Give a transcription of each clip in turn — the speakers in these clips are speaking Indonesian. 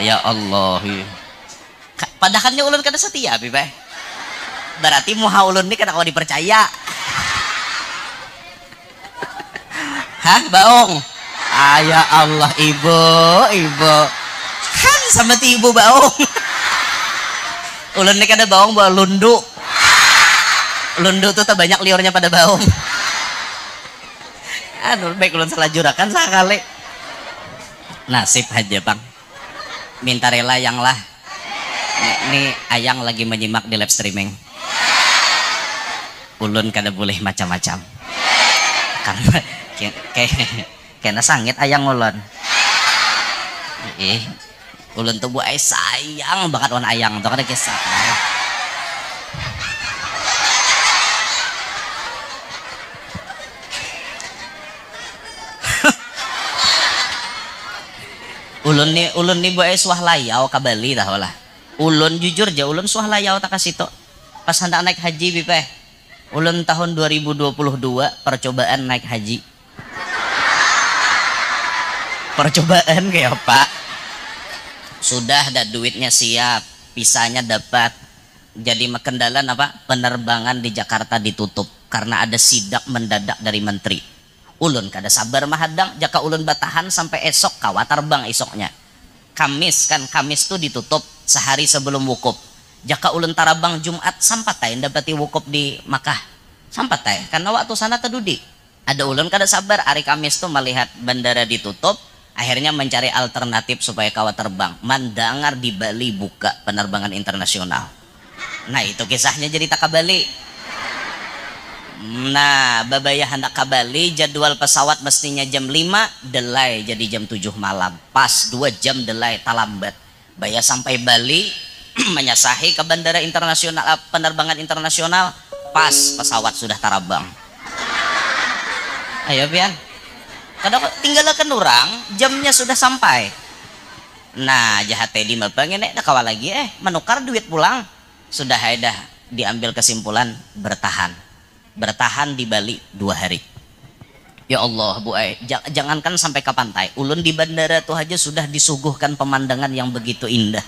Ya Allah. Padahalnya ulun kada setia pipe. Berarti muha ulun ini kada kau dipercaya. Hah, baong? Ya Allah, ibu. Kan sama ti ibu baong. Ulun ini kada baong bawa lundu. Lundu tuh tak banyak liurnya pada baong. Aduh, baik ulun salah jurakan sekali. Nasib aja bang. Minta rela yang lah. Ini ayang lagi menyimak di live streaming. Ulun kada boleh macam-macam. Karena kena sangit ayang ulun. Ulun tuh buat sayang banget wan ayang tuh kada kisah. ulun nih buat suah layau ka Bali dah lah. Ulun jujur aja ulun suah layau tak kasih to. Pas hendak naik haji bipe. Ulun tahun 2022 percobaan naik haji. Percobaan kayak apa? Sudah ada duitnya siap, visanya dapat. Jadi kendalan apa? Penerbangan di Jakarta ditutup karena ada sidak mendadak dari menteri. Ulun kada sabar mahadang, jaka ulun batahan sampai esok kawa terbang esoknya. Kamis tuh ditutup sehari sebelum wukuf. Jaka ulun tarabang Jumat sampai dapati wukuf di Makkah. Sampai karena waktu sana terdudi. Ada ulun kada sabar hari Kamis tuh melihat bandara ditutup. Akhirnya mencari alternatif supaya kawa terbang. Mandangar di Bali buka penerbangan internasional. Nah itu kisahnya jadi tak ke Bali. Nah babaya hendak ke Bali, jadwal pesawat mestinya jam 5, delay jadi jam 7 malam. Pas 2 jam delay, talambat. Baya sampai Bali menyasahi ke bandara internasional, penerbangan internasional. Pas pesawat sudah tarabang. Ayo pian. Kadang tinggalkan orang, jamnya sudah sampai. Nah, jahat di mapang ini dah kawal lagi menukar duit pulang. Sudah dah diambil kesimpulan bertahan di Bali 2 hari. Ya Allah, Bu jangankan sampai ke pantai. Ulun di bandara tuh aja sudah disuguhkan pemandangan yang begitu indah.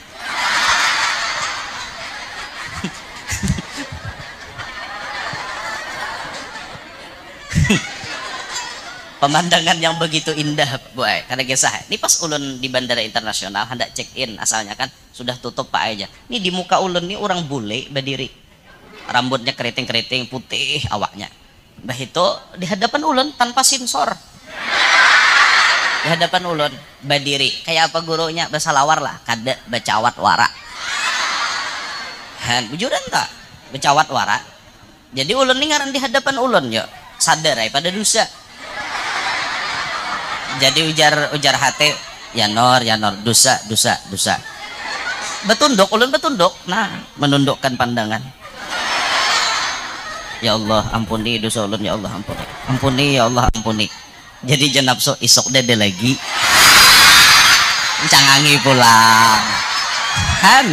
Pemandangan yang begitu indah, Bu karena kisah. Ini pas ulun di bandara internasional hendak check in, asalnya kan sudah tutup Pak aja. Ini di muka ulun nih orang bule berdiri. Rambutnya keriting-keriting putih awaknya. Bah itu di hadapan ulun tanpa sensor. Di hadapan ulun berdiri. Kayak apa gurunya bahasa lawar lah, kada bacawat wara. Han bujuran tak? Bacawat wara. Jadi ulun nih ngaran di hadapan ulun yo. Sadar pada dosa. Jadi ujar hati ya nor dosa. Betunduk ulun betunduk. Nah, menundukkan pandangan. Ya Allah ampuni dosa ulun, ya Allah ampuni. Ampuni ya Allah ampuni. Jadi jenap so isok dede lagi. Cangangi pulang. Han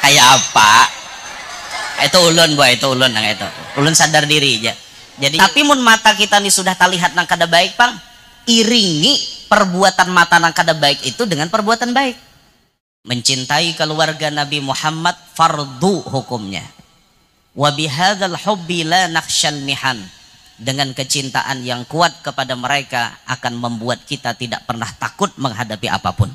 kayak apa? Itu ulun itu ulun nang itu. Ulun sadar diri aja. Jadi tapi mun mata kita nih sudah terlihat nang kada baik, Pang. Iringi perbuatan mata nang kada baik itu dengan perbuatan baik. Mencintai keluarga Nabi Muhammad fardu hukumnya. Wa bihadzal hubbi la nakhshal mihan. Dengan kecintaan yang kuat kepada mereka akan membuat kita tidak pernah takut menghadapi apapun.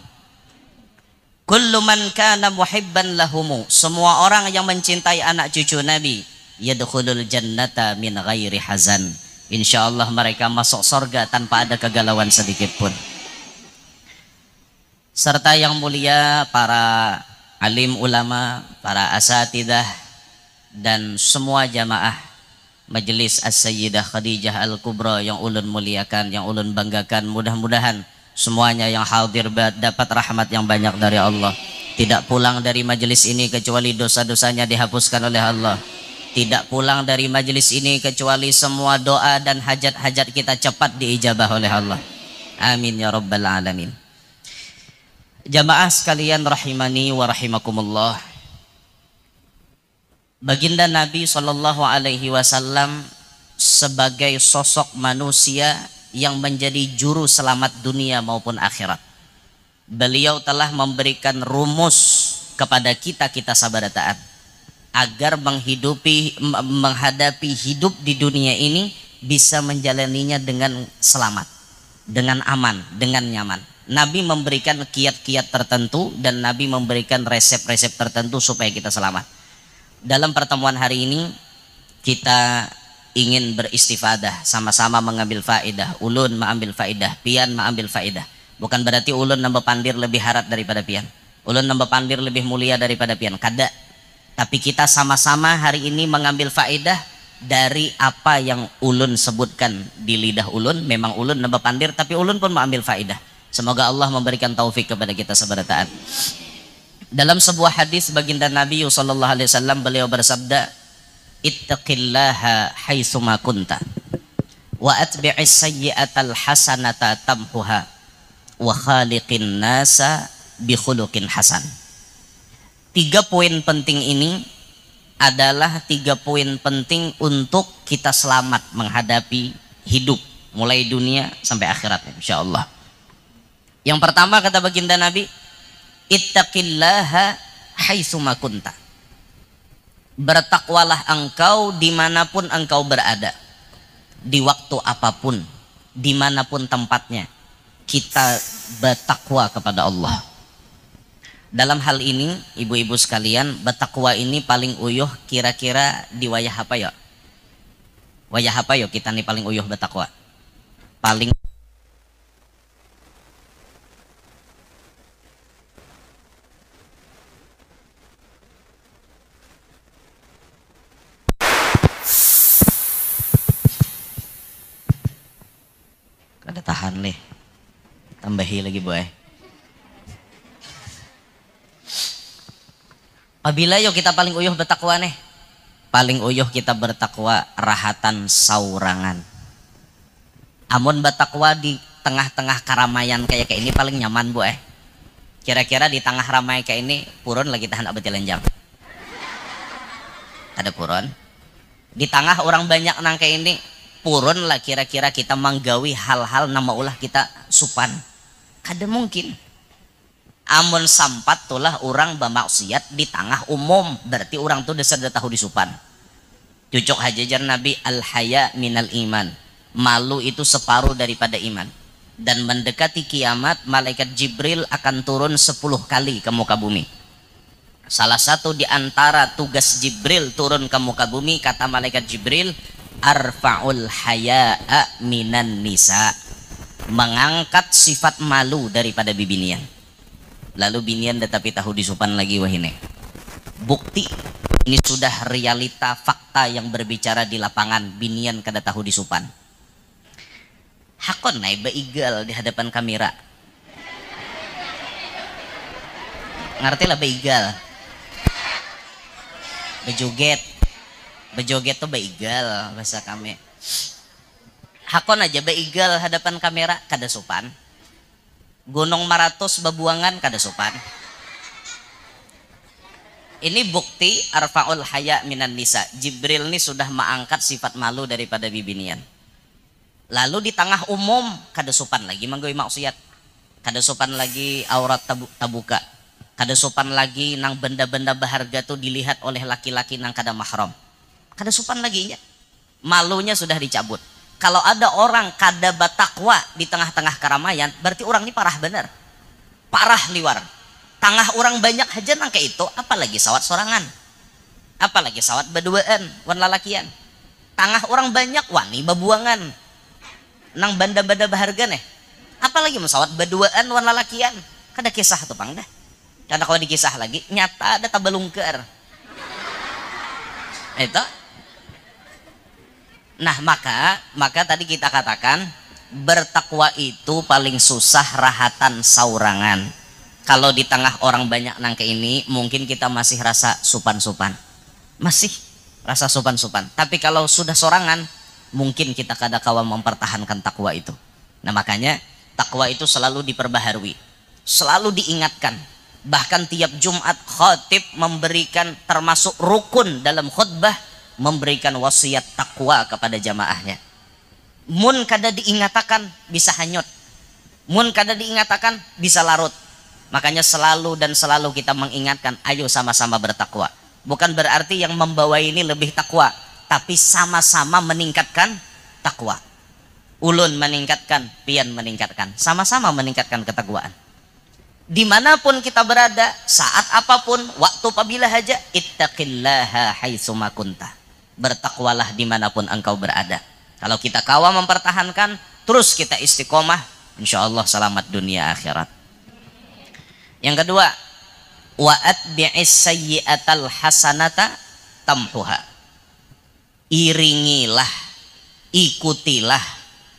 Kullu man kana muhibban lahumu. Semua orang yang mencintai anak cucu Nabi yadkhulul jannata min ghairi hazan. Insyaallah mereka masuk surga tanpa ada kegalauan sedikit pun. Serta yang mulia para alim ulama, para asatidah dan semua jamaah Majelis As-Sayyidah Khadijah Al-Kubra yang ulun muliakan, yang ulun banggakan. Mudah-mudahan semuanya yang hadir dapat rahmat yang banyak dari Allah. Tidak pulang dari majelis ini kecuali dosa-dosanya dihapuskan oleh Allah. Tidak pulang dari majelis ini kecuali semua doa dan hajat-hajat kita cepat diijabah oleh Allah. Amin ya rabbal alamin. Jamaah sekalian rahimani wa rahimakumullah. Baginda Nabi Shallallahu Alaihi Wasallam sebagai sosok manusia yang menjadi juru selamat dunia maupun akhirat. beliau telah memberikan rumus kepada kita sahabat taat agar menghadapi hidup di dunia ini bisa menjalaninya dengan selamat, dengan aman, dengan nyaman. Nabi memberikan kiat-kiat tertentu dan Nabi memberikan resep-resep tertentu supaya kita selamat. Dalam pertemuan hari ini kita ingin beristifadah, sama-sama mengambil faedah. Ulun mengambil faedah, pian mengambil faedah. Bukan berarti ulun nambah pandir lebih harat daripada pian, ulun nambah pandir lebih mulia daripada pian, kada. Tapi kita sama-sama hari ini mengambil faedah dari apa yang ulun sebutkan di lidah ulun. Memang ulun nambah pandir, tapi ulun pun mengambil faedah. Semoga Allah memberikan taufik kepada kita sahabat taat. Dalam sebuah hadis baginda Nabi sallallahu alaihi wasallam, beliau bersabda, ittaqillaha haitsuma kunta wa atbi'is sayyi'atal hasanata tamhuha wa khaliqin nasa bi khuluqin hasan. 3 poin penting ini adalah 3 poin penting untuk kita selamat menghadapi hidup mulai dunia sampai akhirat insyaallah. Yang pertama kata baginda Nabi, ittaqillaha haitsuma kunta. Bertakwalah engkau dimanapun engkau berada, di waktu apapun, dimanapun tempatnya, kita bertakwa kepada Allah. Dalam hal ini ibu-ibu sekalian, bertakwa ini paling uyuh kira-kira di wayah apa ya? Wayah apa ya kita nih paling uyuh bertakwa? Paling ada tahan leh, tambahi lagi boy. Apabila yo kita paling uyuh bertakwa nih, paling uyuh kita bertakwa rahatan saurangan. Amun bertakwa di tengah-tengah keramaian kayak ini paling nyaman boy. Kira-kira di tengah ramai kayak ini purun lagi tahan abad lenjang. Ada purun. Di tengah orang banyak nang kayak ini purun lah kira-kira kita menggawi hal-hal nama ulah kita supan. Kada mungkin. Amun sampat tulah orang bermaksiat di tengah umum, berarti orang tuh dasar dah tahu disupan. Cucuk hajajar Nabi, al haya minal iman. Malu itu separuh daripada iman. Dan mendekati kiamat, malaikat Jibril akan turun 10 kali ke muka bumi. Salah satu di antara tugas Jibril turun ke muka bumi, kata malaikat Jibril, arfa'ul haya'a minan nisa. Mengangkat sifat malu daripada bibinian. Lalu binian tetapi tahu disupan lagi wahine. Bukti ini sudah realita fakta yang berbicara di lapangan, binian kada tahu disupan. Hakon naik beigal di hadapan kamera. Ngerti lah beigal. Bejoget. Bejoget tuh beigal bahasa kami. Hakon aja beigal hadapan kamera kada supan. Gunung Maratus babuangan kada sopan. Ini bukti arfa'ul haya minan nisa. Jibril ini sudah mengangkat sifat malu daripada bibinian. Lalu di tengah umum kada sopan lagi manggawi maksiat. Kada sopan lagi aurat tabuka. Kada sopan lagi nang benda-benda berharga tuh dilihat oleh laki-laki nang kada mahram. Kada sopan lagi nya. Malunya sudah dicabut. Kalau ada orang kada batakwa di tengah-tengah keramaian, berarti orang ini parah bener. Parah liwar. Tengah orang banyak aja nang kayak itu, apalagi sawat sorangan. Apalagi sawat berduaan, wan lalakian. Tengah orang banyak wani babuangan. Nang benda-benda berharga nih. Apalagi sawat berduaan wan lalakian. Kada kisah tuh pang dah. Karena kalau dikisah lagi, nyata ada tabalungker. Itu. Nah maka tadi kita katakan bertakwa itu paling susah rahatan saurangan. Kalau di tengah orang banyak nang ke ini mungkin kita masih rasa supan-supan, masih rasa supan-supan. Tapi kalau sudah sorangan mungkin kita kada kawa mempertahankan takwa itu. Nah makanya takwa itu selalu diperbaharui, selalu diingatkan. Bahkan tiap Jumat khatib memberikan termasuk rukun dalam khutbah, memberikan wasiat takwa kepada jamaahnya. Mun kada diingatakan bisa hanyut, mun kada diingatakan bisa larut. Makanya selalu dan selalu kita mengingatkan, ayo sama-sama bertakwa. Bukan berarti yang membawa ini lebih takwa, tapi sama-sama meningkatkan takwa. Ulun meningkatkan, pian meningkatkan, sama-sama meningkatkan ketakwaan. Dimanapun kita berada, saat apapun, waktu apabila haja, ittaqillaha haitsuma kunta. Bertakwalah dimanapun engkau berada. Kalau kita kawal mempertahankan, terus kita istiqomah, insya Allah selamat dunia akhirat. Yang kedua, wa atbi'is sayyi'atal hasanata tamhuha. Iringilah, ikutilah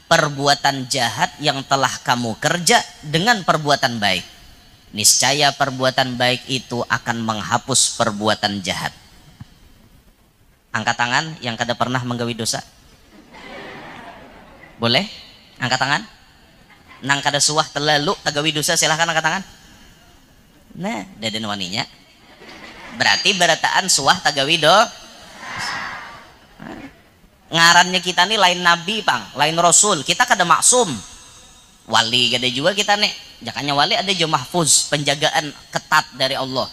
perbuatan jahat yang telah kamu kerja dengan perbuatan baik. Niscaya perbuatan baik itu akan menghapus perbuatan jahat. Angkat tangan yang kada pernah menggawi dosa. Boleh? Angkat tangan. Nang kada suah terlalu tagawi dosa, silahkan angkat tangan. Nah, daden waninya. Berarti berataan suah tagawi do. Ngarannya kita nih lain nabi, Pang, lain rasul. Kita kada maksum. Wali kada juga kita nih. Jakanya wali ada jo mahfuz, penjagaan ketat dari Allah.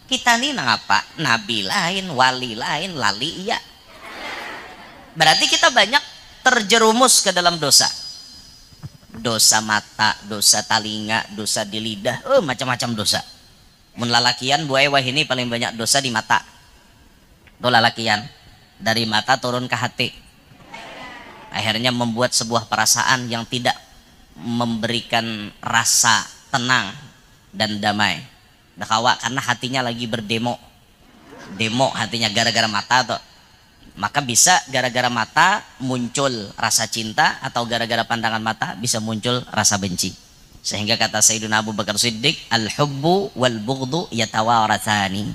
Kita nih nang apa? Nabi lain, wali lain, lali iya. Berarti kita banyak terjerumus ke dalam dosa. Dosa mata, dosa talinga, dosa di lidah, macam-macam dosa. Mun lalakian buai wah ini paling banyak dosa di mata. Tuh lalakian, dari mata turun ke hati. Akhirnya membuat sebuah perasaan yang tidak memberikan rasa tenang dan damai. Dakawa karena hatinya lagi berdemo. Demo hatinya gara-gara mata tuh. Maka bisa gara-gara mata muncul rasa cinta, atau gara-gara pandangan mata bisa muncul rasa benci. Sehingga kata Sayyidina Abu Bakar Siddiq, al-hubbu wal bughdu yatawaratsani.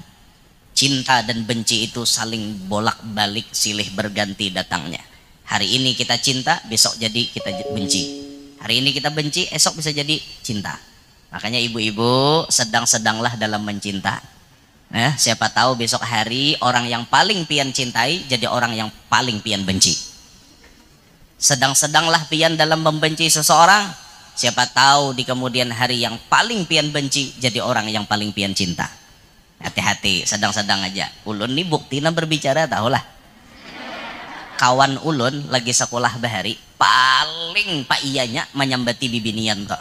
Cinta dan benci itu saling bolak-balik, silih berganti datangnya. Hari ini kita cinta, besok jadi kita benci. Hari ini kita benci, esok bisa jadi cinta. Makanya ibu-ibu sedang-sedanglah dalam mencinta. Siapa tahu besok hari orang yang paling pian cintai jadi orang yang paling pian benci. Sedang-sedanglah pian dalam membenci seseorang. Siapa tahu di kemudian hari yang paling pian benci jadi orang yang paling pian cinta. Hati-hati, sedang-sedang aja. Ulun nih buktinya berbicara tahulah. Kawan ulun lagi sekolah bahari, paling pak iyanya menyambati bibinian toh.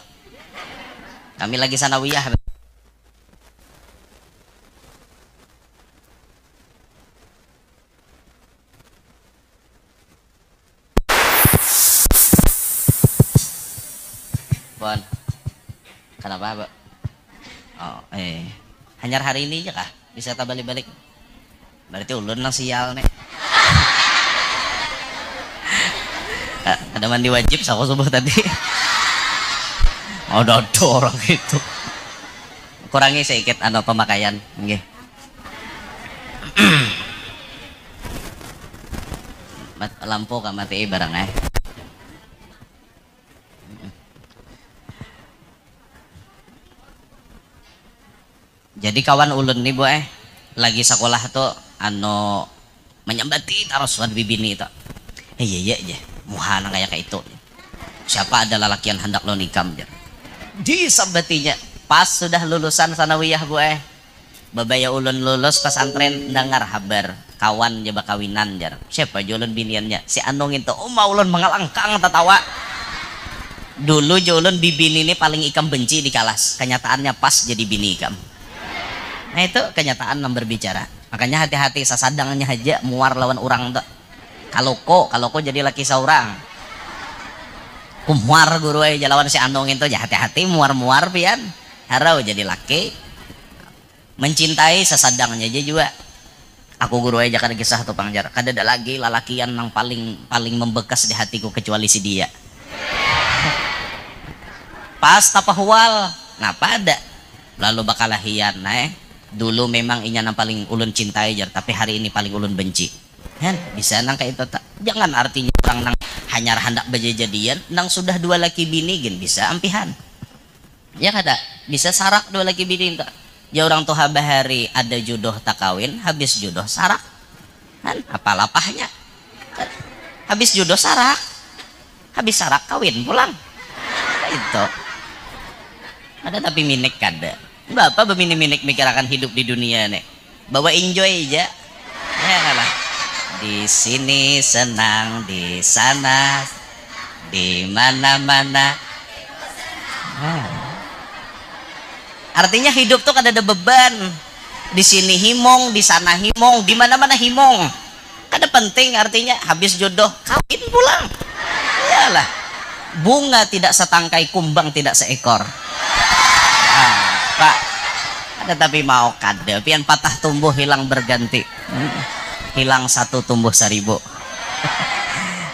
Kami lagi sanawiyah. Bon, kenapa, Mbak? Oh, hanyar hari ini aja kah? Bisa tak balik-balik? Berarti ulun lang sial nih. Ada mandi wajib sama subuh tadi. Oh, ada orang itu. Kurangi sedikit pemakaian, nggih. Lampu ka mati barang Jadi kawan ulun nih bu lagi sekolah tuh menyambati terus bibini itu. Iya muhana kayak itu. Siapa ada lalakian hendak lo nikam jar. Disambatinya pas sudah lulusan sanawiyah bu babaya ulun lulus pesantren dengar kabar kawan jaba kawinan jar. Siapa ulun biniannya si Anung itu. Mau ulun mengalangkang tertawa. Dulu ulun bibini ini paling ikam benci di kelas. Kenyataannya pas jadi bini ikam. Nah itu kenyataan yang berbicara. Makanya hati-hati sasadangnya aja muar lawan orang tuh. Kalau kok jadi laki seorang. Muar guru aja lawan si Anung itu ya hati-hati muar-muar pian. Harau jadi laki. Mencintai sasadangnya aja juga. Aku guru aja kan kisah tuh pangjar. Kada ada lagi lalakian yang paling membekas di hatiku kecuali si dia. Pas tapahual ngapa ada. Lalu bakalahian dulu memang inya yang paling ulun cintai jar, tapi hari ini paling ulun benci. Bisa nang kayak itu tak. Jangan artinya orang nang hanya hendak berjadian nang sudah dua laki bini gen bisa ampihan. Ya kada bisa sarak dua laki bini tak. Ya orang tuh bahari ada jodoh tak kawin, habis jodoh sarak. Apa lapahnya? Habis jodoh sarak. Habis sarak kawin pulang. Itu. ada tapi minik kada bapak bemini-minik mikirakan hidup di dunia nih bawa enjoy aja ya kalah di sini senang di sana di mana-mana artinya hidup tuh kada ada beban di sini himong di sana himong di mana-mana himong kada penting artinya habis jodoh kawin pulang iyalah bunga tidak setangkai kumbang tidak seekor pak ada tapi mau kada pian patah tumbuh hilang berganti hilang satu tumbuh seribu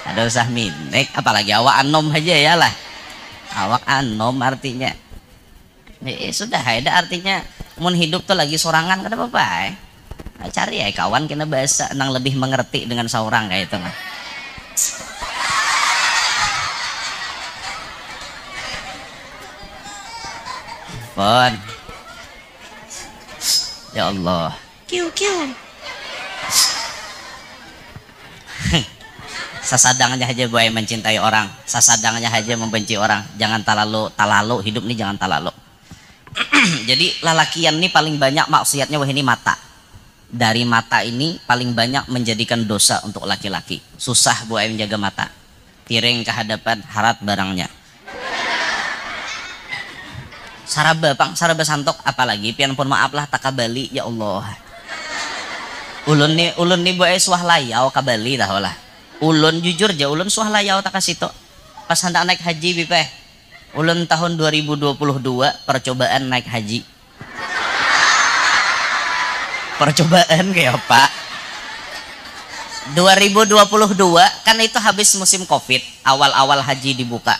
ada usah minik apalagi awak anom aja ya lah awak anom artinya sudah ada artinya mun hidup tuh lagi sorangan kada apa-apa cari ya kawan kena bahasa nang lebih mengerti dengan seorang kayak itu mah pon ya Allah kiu kiu sasadangnya aja boy mencintai orang sasadangnya aja membenci orang jangan talalu hidup nih jangan talalu jadi lalakian nih paling banyak maksiatnya wah ini mata dari mata ini paling banyak menjadikan dosa untuk laki-laki susah boy menjaga mata piring ke hadapan harat barangnya saraba pang saraba santok apalagi pian pun maaf lah tak kabali ya Allah ulun nih boy suah layau kabali dah lah ulun jujur aja ulun suah layau tak kasih to pas hendak naik haji bipeh ulun tahun 2022 percobaan naik haji percobaan kayak apa 2022 kan itu habis musim covid awal-awal haji dibuka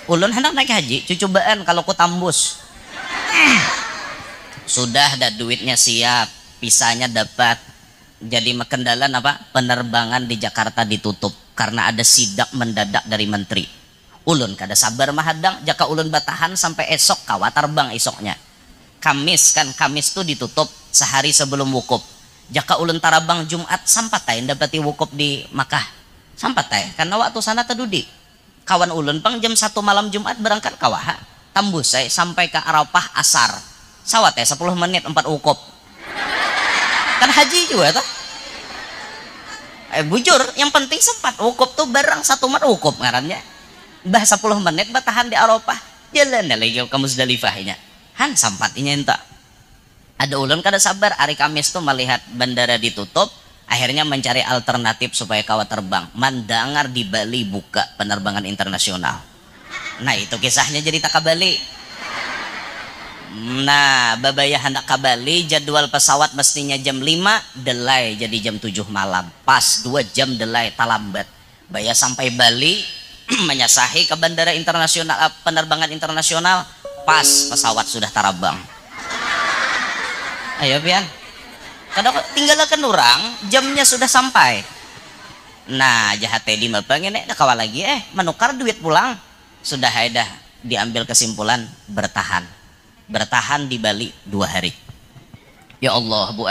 ulun hendak naik haji cobaan kalau ku tambus sudah ada duitnya siap pisahnya dapat jadi kendalan apa penerbangan di Jakarta ditutup karena ada sidak mendadak dari menteri ulun kada sabar mahadang jaka ulun batahan sampai esok kawa terbang esoknya Kamis kan Kamis tuh ditutup sehari sebelum wukuf jaka ulun tarabang Jumat sampai dapati wukuf di Makkah sampai karena waktu sana tadudi kawan ulun pang jam 1 malam Jumat berangkat kawaha tembus saya sampai ke Arafah asar sawat 10 menit 4 wukuf kan haji juga tuh bujur yang penting sempat wukuf tuh barang 1 mat wukuf ngarannya bah 10 menit batahan di Arafah jalan lagi ke Musdalifahnya han sampatnya entah ada ulun kada sabar hari Kamis tuh melihat bandara ditutup akhirnya mencari alternatif supaya kawa terbang mandangar di Bali buka penerbangan internasional nah itu kisahnya jadi tak balik nah babaya hendak ke Bali jadwal pesawat mestinya jam 5 delay jadi jam 7 malam pas 2 jam delay talambat baya sampai Bali menyasahi ke bandara internasional penerbangan internasional pas pesawat sudah tarabang ayo pian kadang tinggalkan orang jamnya sudah sampai nah jahat di mapang ini kawal lagi menukar duit pulang sudah dah diambil kesimpulan bertahan di Bali 2 hari ya Allah bu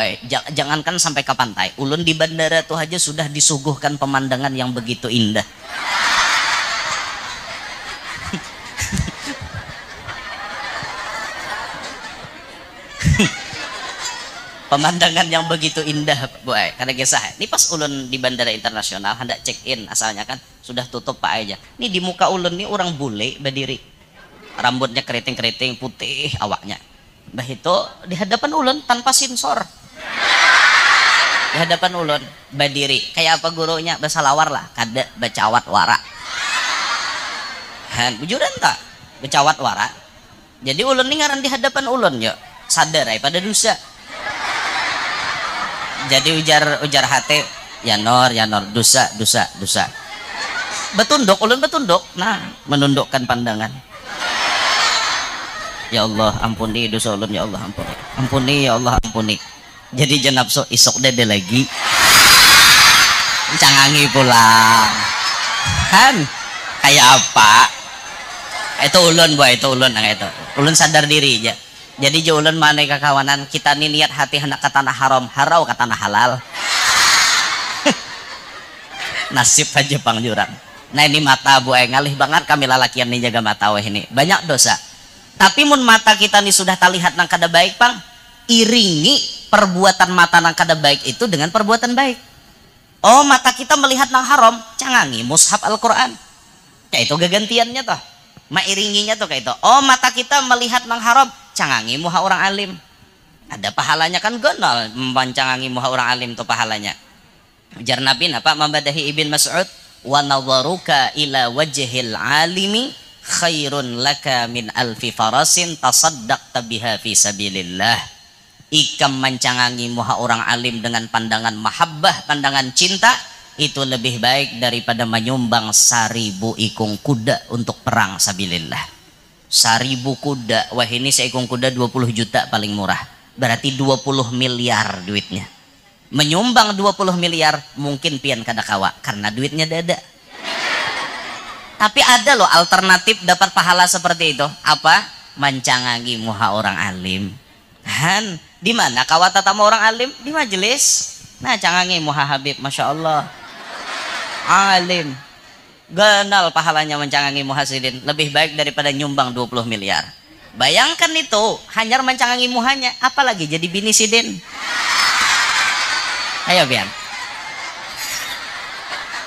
jangankan sampai ke pantai ulun di bandara tuh aja sudah disuguhkan pemandangan yang begitu indah pemandangan yang begitu indah bu karena kisah ini pas ulun di bandara internasional hendak check in asalnya kan sudah tutup pak aja ini di muka ulun nih orang bule berdiri rambutnya keriting-keriting putih awaknya bah itu di hadapan ulun tanpa sensor di hadapan ulun berdiri kayak apa gurunya basalawar lah kada bacawat wara han bujuran tak bacawat wara jadi ulun nih ngaran di hadapan ulun yuk sadar pada dosa jadi ujar hati ya nor dosa betunduk ulun betunduk nah menundukkan pandangan ya Allah ampuni dosa ulun ya Allah ampuni ya Allah ampuni jadi jenap so isok dede lagi cangangi pulang kan kayak apa itu ulun boy itu ulun nah itu ulun sadar diri aja jadi ulun mana kekawanan kita nih niat hati hendak ke tanah haram harau ke tanah halal nasib aja pangjurang nah ini mata boy ngalih banget kami lalakian nih jaga mata weh ini banyak dosa Tapi mun mata kita nih sudah terlihat nang kada baik pang, iringi perbuatan mata nang kada baik itu dengan perbuatan baik. Oh, mata kita melihat nang haram, cangangi mushaf Al-Quran. Kayak itu gagantiannya toh, mairinginya tuh kayak itu. Oh, mata kita melihat nang haram, cangangi muha orang alim. Ada pahalanya kan, gonol mempancangangi muha orang alim tuh pahalanya. Ujar Nabi apa membadahi Ibn Mas'ud, wa nadharuka ila wajhil alimi khairun laka min alfi farasin tasaddaqta biha fi sabilillah. Ikam mancangangi muha orang alim dengan pandangan mahabbah, pandangan cinta, itu lebih baik daripada menyumbang 1000 ikung kuda untuk perang sabilillah. 1000 kuda, wah ini seikung kuda 20 juta paling murah, berarti 20 miliar duitnya. Menyumbang 20 miliar mungkin pian kada kawa karena duitnya dada. Tapi ada loh alternatif dapat pahala seperti itu. Apa? Mancangangi muha orang alim. Han, di mana kawa tatamu orang alim? Di majelis. Nah, cangangi muha Habib, masya Allah. Alim. Ganal pahalanya mencangangi muhasidin. Lebih baik daripada nyumbang 20 miliar. Bayangkan itu, hanyar mencangangi muhanya, apalagi jadi bini sidin. Ayo Bian.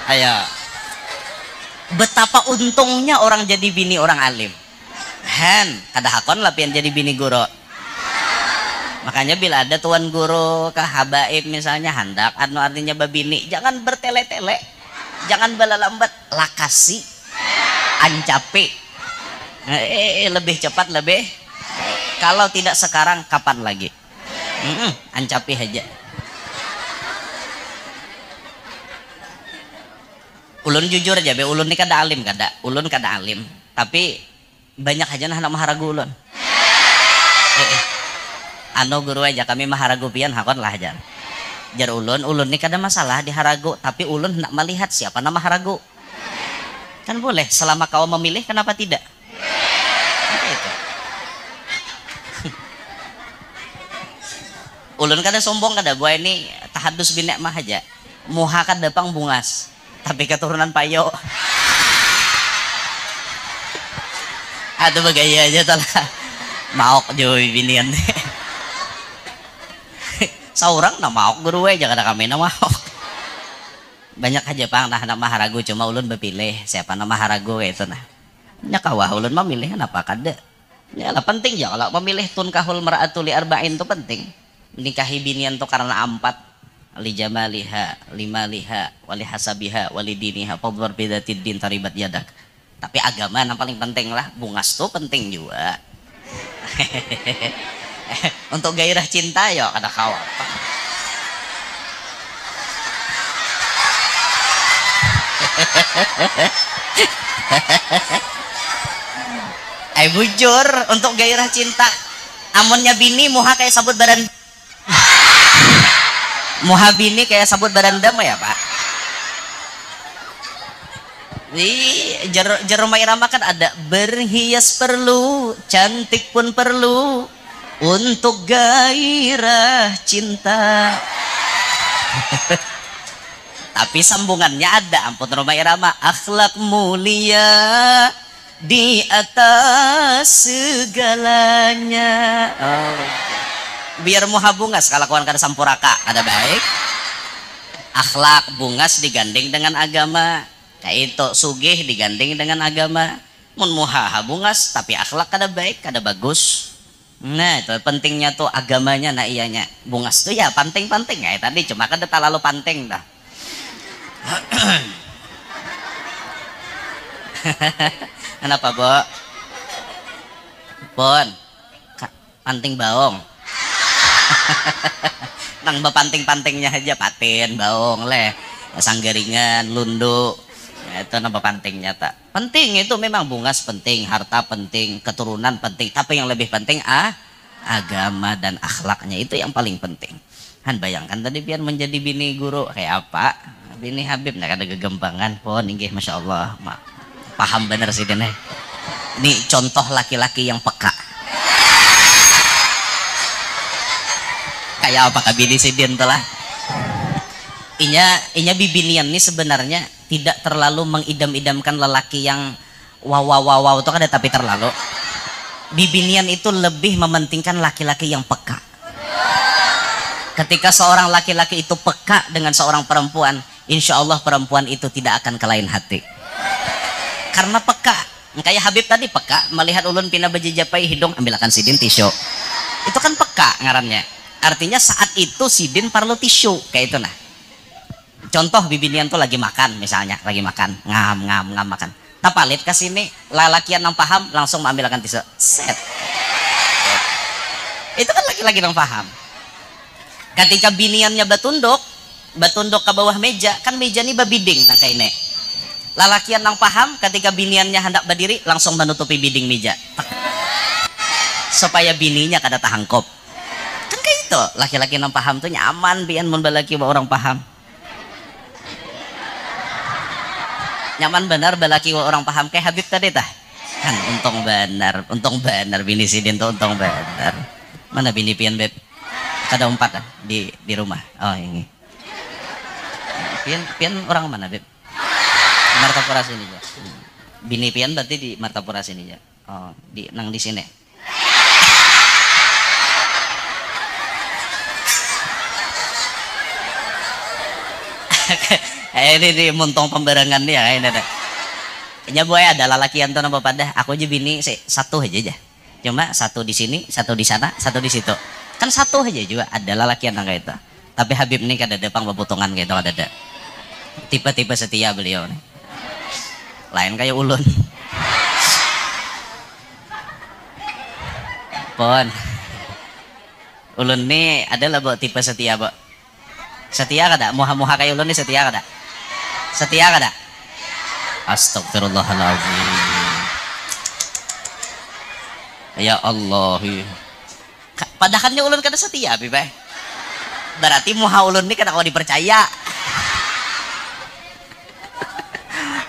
Ayo. Betapa untungnya orang jadi bini orang alim. Han, kada hakon lah pian jadi bini guru. Makanya bila ada tuan guru kah habaib misalnya hendak anu artinya babini, jangan bertele-tele. Jangan balalambat, lakasi. Ancape. Lebih cepat lebih. Kalau tidak sekarang kapan lagi? Ancape aja. Ulun jujur aja, be ulun ini kada alim kada, ulun kada alim, tapi banyak aja nah maharagu ulun. Anu guru aja kami maharagu pian hakon lah aja. Jar ulun ini kada masalah diharagu, tapi ulun nak melihat siapa nama haragu. Kan boleh, selama kau memilih kenapa tidak? Itu. Ulun kada sombong kada, gua ini tahadus binek mah aja. Muha kada pang bungas. Tapi keturunan payo. Aduh bagaya aja telah. Maok joy binian. Seorang na maok guru aja kada kami na maok. Banyak aja pang nah nama haragu, cuma ulun bepilih siapa nama haragu itu nah. Nya kawah ulun memilih apa kada. Ya lah penting ya kalau memilih tun kahul mar'atu li arba'in itu penting. Nikahi binian tuh karena 4. Li jamaliha, limaliha, wali hasabiha, wali diniha, fadhar bidatid din taribat yadak. Tapi agama yang paling penting lah, bungas tuh penting juga. Untuk gairah cinta ya kada kawa. Bujur untuk gairah cinta. Amunnya bini muha kayak sabut badan. Muhabini kayak sabut baranda mah ya Pak. Di Jeromai Irama kan ada berhias perlu, cantik pun perlu untuk gairah cinta. Tapi sambungannya ada, ampun Romai Irama, akhlak mulia di atas segalanya. Oh. Biar muha bungas kalau kawan kada sampuraka kada baik. Akhlak bungas digandeng dengan agama, kayak itu sugih digandeng dengan agama. Mun muha bungas tapi akhlak kada baik kada bagus. Nah itu pentingnya tuh agamanya, nah iyanya bungas tuh ya penting-penting ya tadi, cuma kada terlalu penting dah. Kenapa Bo? Bon panting baong. Nang bepanting-pantingnya aja patin, baong leh, sanggaringan, lundu, ya, itu nama pantingnya tak. Penting itu memang bungas penting, harta penting, keturunan penting, tapi yang lebih penting agama dan akhlaknya itu yang paling penting. Han bayangkan tadi biar menjadi bini guru kayak apa? Bini Habib nak ada gegembangan pun, inggih masya Allah, paham bener sih dene. Ini contoh laki-laki yang peka. Kayak apa kabini sidin telah inya bibinian ini sebenarnya tidak terlalu mengidam-idamkan lelaki yang wow itu kan ada, tapi terlalu Bibinian itu lebih mementingkan laki-laki yang peka. Ketika seorang laki-laki itu peka dengan seorang perempuan, insya Allah perempuan itu tidak akan kelain hati. Karena peka. Kayak Habib tadi peka, melihat ulun pina bejejapai hidung, ambilkan sidin tisu. Itu kan peka ngarannya. Artinya saat itu sidin perlu tisu, kayak itu nah. Contoh bibinian tuh lagi makan misalnya, lagi makan, ngam makan. Tapalit ke sini, lalakian yang paham langsung mengambilkan tisu. Set. Itu kan laki-laki yang paham. Ketika biniannya batunduk ke bawah meja, kan meja ini babiding nang kaine. Lalakian yang paham ketika biniannya hendak berdiri langsung menutupi biding meja. Supaya bininya kada tahangkop. Kan kayak itu, laki-laki yang paham tuh nyaman bian mun balaki orang paham. Nyaman benar balaki orang paham kayak Habib tadi tah. Kan untung benar bini sidin tuh untung benar. Mana bini pian beb? Kada umpat di rumah. Oh ini. Pian orang mana beb? Martapura sini ya. Bini pian berarti di Martapura sini ya. Oh, nang di sini. Ini muntong pembarangan dia ini ada. Nya boy ada lalakian tuh napa pada. Aku aja bini satu aja. Cuma satu di sini, satu di sana, satu di situ. Kan satu aja juga ada lalakian nang kayak itu. Tapi Habib nih kada depang babutongan kayak itu kada ada. Tipe-tipe setia beliau nih. Lain kayak ulun. Pon. Ulun nih adalah buat tipe setia, Bo. Setia kada? Muha-muha kayak ulun nih setia kada? Setia kada? Astagfirullahaladzim. Ya Allah. Padahalnya ulun kada setia, Bibai. Berarti muha ulun nih kada kau dipercaya.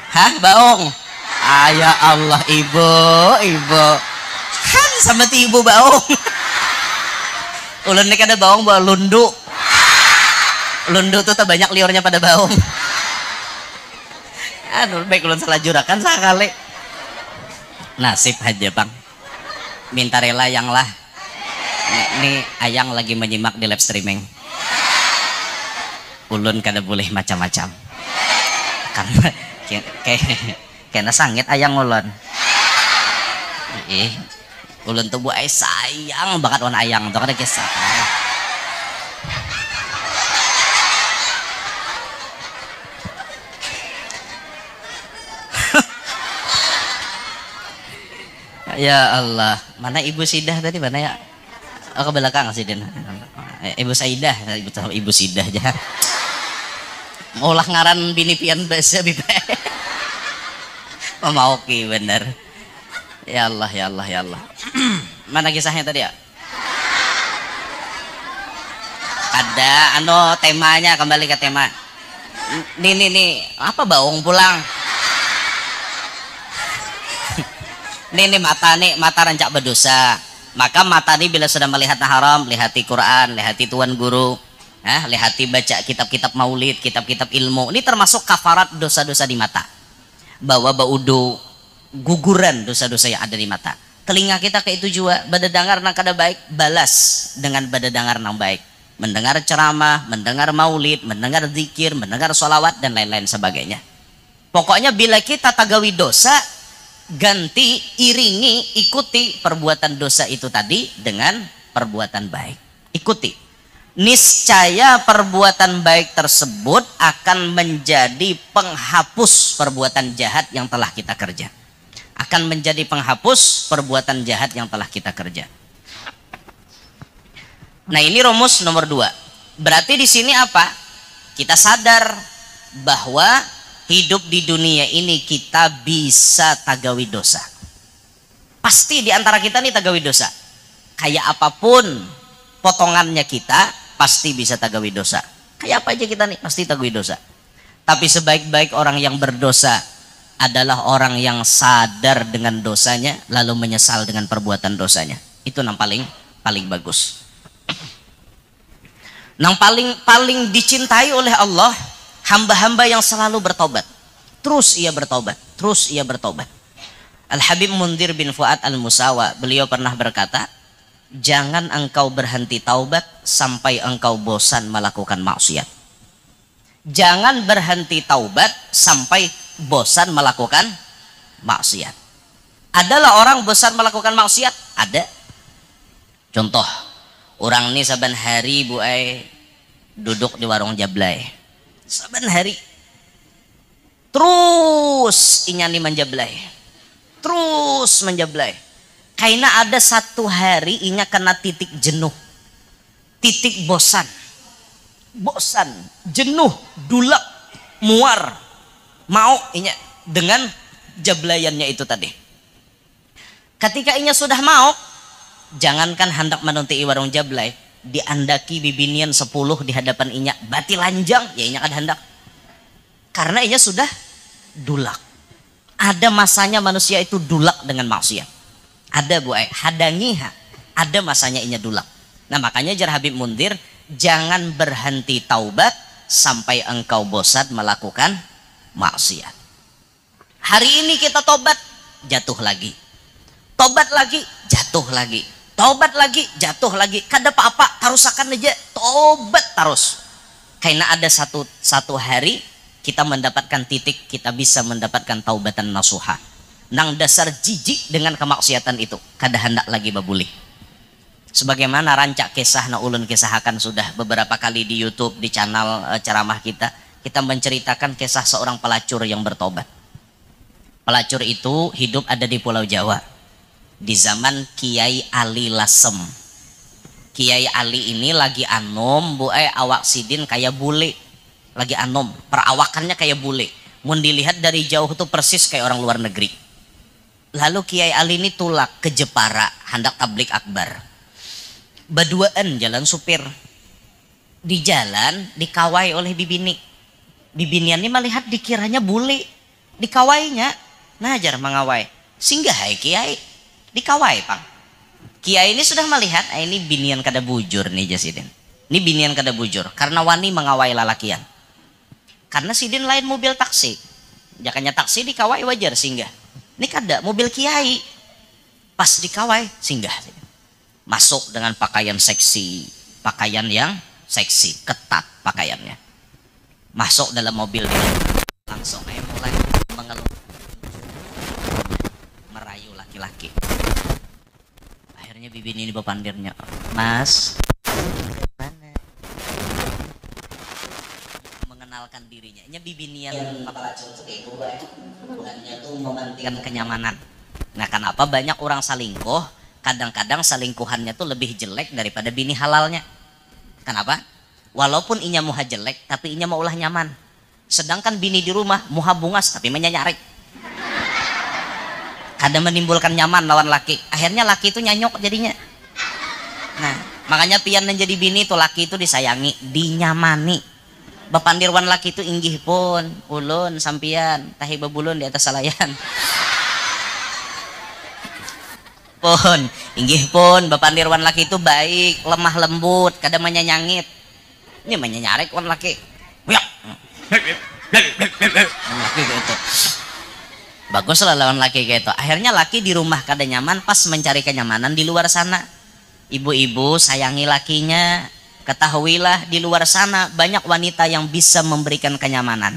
Hah, baong? Ya Allah, ibu. Han sama ti ibu baong. Ulun nih kada baong bawa lundu. Lundu tuh banyak liurnya pada baong. Aduh, baik ulun salah jurakan sekali. Nasib aja bang. Minta rela yang lah. Ini ayang lagi menyimak di live streaming. Ulun kada boleh macam-macam. Karena kena sangit ayang ulun. Ulun tuh buat sayang banget wan ayang tuh kada kisah. Ya Allah, mana Ibu Sidah tadi mana ya? Oh, ke belakang Sidin. Ibu Saidah, Ibu Sidah aja. Ngolah ngaran bini pian bahasa bibe. Mau ki bener. Ya Allah. Mana kisahnya tadi ya? Ada temanya, kembali ke tema. Nih apa baong pulang? Nih mata rancak berdosa. Maka mata ini bila sudah melihat haram, lihati Quran, lihati tuan guru, lihati baca kitab-kitab maulid, kitab-kitab ilmu. Ini termasuk kafarat dosa-dosa di mata. Bawa baudu, guguran dosa-dosa yang ada di mata. Telinga kita kayak itu juga, badadangar nang kada baik, balas dengan badadangar nang baik. Mendengar ceramah, mendengar maulid, mendengar zikir, mendengar sholawat dan lain-lain sebagainya. Pokoknya bila kita tagawi dosa, ganti, iringi, ikuti perbuatan dosa itu tadi dengan perbuatan baik. Ikuti. Niscaya perbuatan baik tersebut akan menjadi penghapus perbuatan jahat yang telah kita kerja. Akan menjadi penghapus perbuatan jahat yang telah kita kerja. Nah, ini rumus nomor 2. Berarti di sini apa? Kita sadar bahwa hidup di dunia ini kita bisa tagawi dosa. Pasti di antara kita nih tagawi dosa. Kayak apapun potongannya kita pasti bisa tagawi dosa. Kayak apa aja kita nih pasti tagawi dosa. Tapi sebaik-baik orang yang berdosa adalah orang yang sadar dengan dosanya lalu menyesal dengan perbuatan dosanya. Itu yang paling bagus. Yang paling dicintai oleh Allah, hamba-hamba yang selalu bertobat. Terus ia bertobat. Al-Habib Mundhir bin Fuad Al-Musawa, beliau pernah berkata, jangan engkau berhenti taubat sampai engkau bosan melakukan maksiat. Jangan berhenti taubat sampai bosan melakukan maksiat. Adalah orang bosan melakukan maksiat? Ada. Contoh, orang ini saban hari duduk di warung jablay. Saban hari. Terus inyani menjablay. Terus menjablay. Karena ada satu hari inya kena titik jenuh. Titik bosan. Bosan, jenuh, dulak, muar. Mau inya dengan jablayannya itu tadi. Ketika inya sudah mau, jangankan hendak menunti warung jablay, diandaki bibinian 10 di hadapan inya, bati lanjang, ya inya kan hendak. Karena inya sudah dulak. Ada masanya manusia itu dulak dengan maksiat. Ada hadangiha. Ada masanya inya dulak. Nah makanya jar Habib Mundhir, jangan berhenti taubat sampai engkau bosan melakukan maksiat. Hari ini kita tobat, jatuh lagi. Tobat lagi, jatuh lagi. Tobat lagi, jatuh lagi. Kada apa-apa, tarusakan aja. Tobat terus. Karena ada satu hari kita mendapatkan titik, kita bisa mendapatkan taubatan nasuha. Nang dasar jijik dengan kemaksiatan itu, kada hendak lagi babuli. Sebagaimana rancak kisah na ulun kisahakan sudah beberapa kali di YouTube, di channel ceramah kita menceritakan kisah seorang pelacur yang bertobat. Pelacur itu hidup ada di Pulau Jawa di zaman Kiai Ali Lasem. Kiai Ali ini lagi anom awak sidin kayak bule. Lagi anom, perawakannya kayak bule. Mun dilihat dari jauh tuh persis kayak orang luar negeri. Lalu Kiai Ali ini tulak ke Jepara, hendak tablik akbar. Baduaan jalan supir. Di jalan dikawai oleh bibini. Bibinian ini melihat dikiranya bule. Dikawainya, najar mengawai. Singgah hai Kiai. Dikawai pang. Kiai ini sudah melihat, ini binian kada bujur nih jasidin. Ini binian kada bujur karena wani mengawai lalakian. Karena sidin lain mobil taksi. Jakanya taksi dikawai wajar singgah. Ini kada mobil Kiai. Pas dikawai singgah. Masuk dengan pakaian seksi. Pakaian yang seksi. Ketat pakaiannya. Masuk dalam mobil dia. Langsung mulai mengeluh. Merayu laki-laki. Akhirnya bibini ini bepandirnya. Mas. Mengenalkan dirinya. Ini bibinian pelacur itu bukannya tuh mementingkan kenyamanan. Nah, kenapa banyak orang selingkuh? Kadang-kadang selingkuhannya tuh lebih jelek daripada bini halalnya. Kenapa? Walaupun inya muha jelek, tapi inya mau ulah nyaman. Sedangkan bini di rumah muha bungas, tapi menyanyarik. Kadang menimbulkan nyaman lawan laki. Akhirnya laki itu nyanyok jadinya. Nah, makanya pian menjadi bini itu laki itu disayangi, dinyamani. Bapandirwan laki itu inggih pun ulun sampian tahi babulun di atas salayan pun inggih pun bapandirwan laki itu baik, lemah lembut, kadang menyanyangit. Ini menyanyarik wan laki laki gitu. Bagus lah lawan laki kayak itu. Akhirnya laki di rumah kada nyaman, pas mencari kenyamanan di luar sana. Ibu-ibu sayangi lakinya. Ketahuilah di luar sana banyak wanita yang bisa memberikan kenyamanan.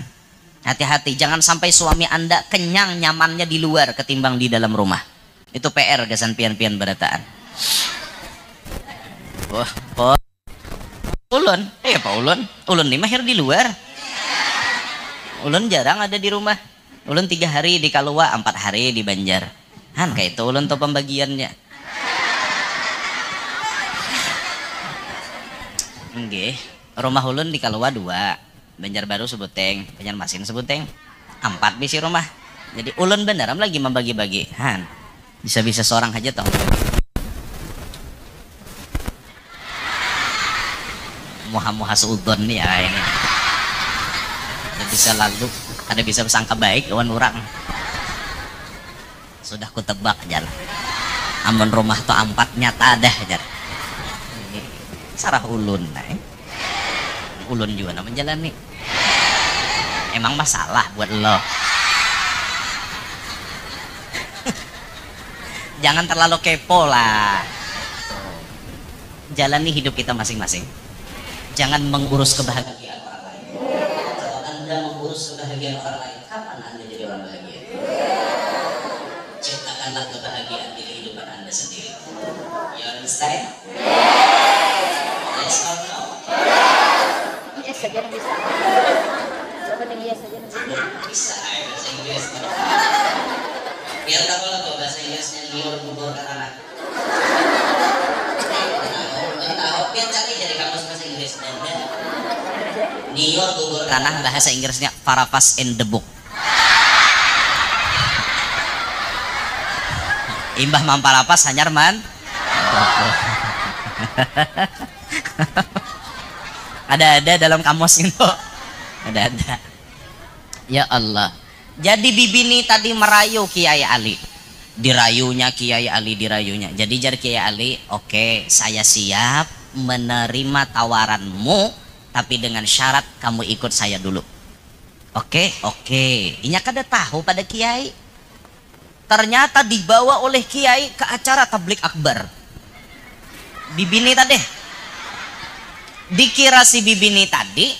Hati-hati, jangan sampai suami Anda kenyang nyamannya di luar ketimbang di dalam rumah. Itu PR gasan pian-pian berataan. Wah, ulun, Pak ulun nih mahir di luar. Ulun jarang ada di rumah. Ulun 3 hari di Kalua, 4 hari di Banjar. Han kayak itu ulun tuh pembagiannya. Nggih, rumah ulun di Kalua 2, Banjarbaru Sebuteng, Banjarmasin Sebuteng, 4 bisi rumah. Jadi ulun beneran lagi membagi-bagi. Han, bisa-bisa seorang aja toh. Muha-muha seudon nih ya ini. Ada bisa lalu, ada bisa bersangka baik lawan orang. Sudah kutebak aja lah. Amun rumah tuh 4 nyata ada aja. Sarah ulun ulun juga nama jalan nih. Emang masalah buat lo. Jangan terlalu kepo lah. Jalani hidup kita masing-masing. Jangan mengurus kebahagiaan orang lain. Kalau Anda mengurus kebahagiaan orang lain, kapan Anda jadi orang bahagia? Ciptakanlah kebahagiaan di kehidupan Anda sendiri. You understand? Yes or no? Yes saja bisa. Coba nih yes saja bisa. Bisa, bahasa Inggris. Biar kamu lah tuh bahasa Inggrisnya liur bubur ke tanah. Tahu, biar cari dari kamus bahasa Inggris. Liur bubur tanah, bahasa Inggrisnya Paraphrase in the book. Imbah mamparapas hanyar man. Ada dalam kamus itu. Ada. Ya Allah. Jadi Bibini tadi merayu Kiai Ali. Dirayunya Kiai Ali, dirayunya. Jadi jar Kiai Ali, oke, saya siap menerima tawaranmu, tapi dengan syarat kamu ikut saya dulu. Oke. Inya kada tahu pada Kiai. Ternyata dibawa oleh Kiai ke acara tablik akbar. Bibini tadi. Dikira si Bibini tadi,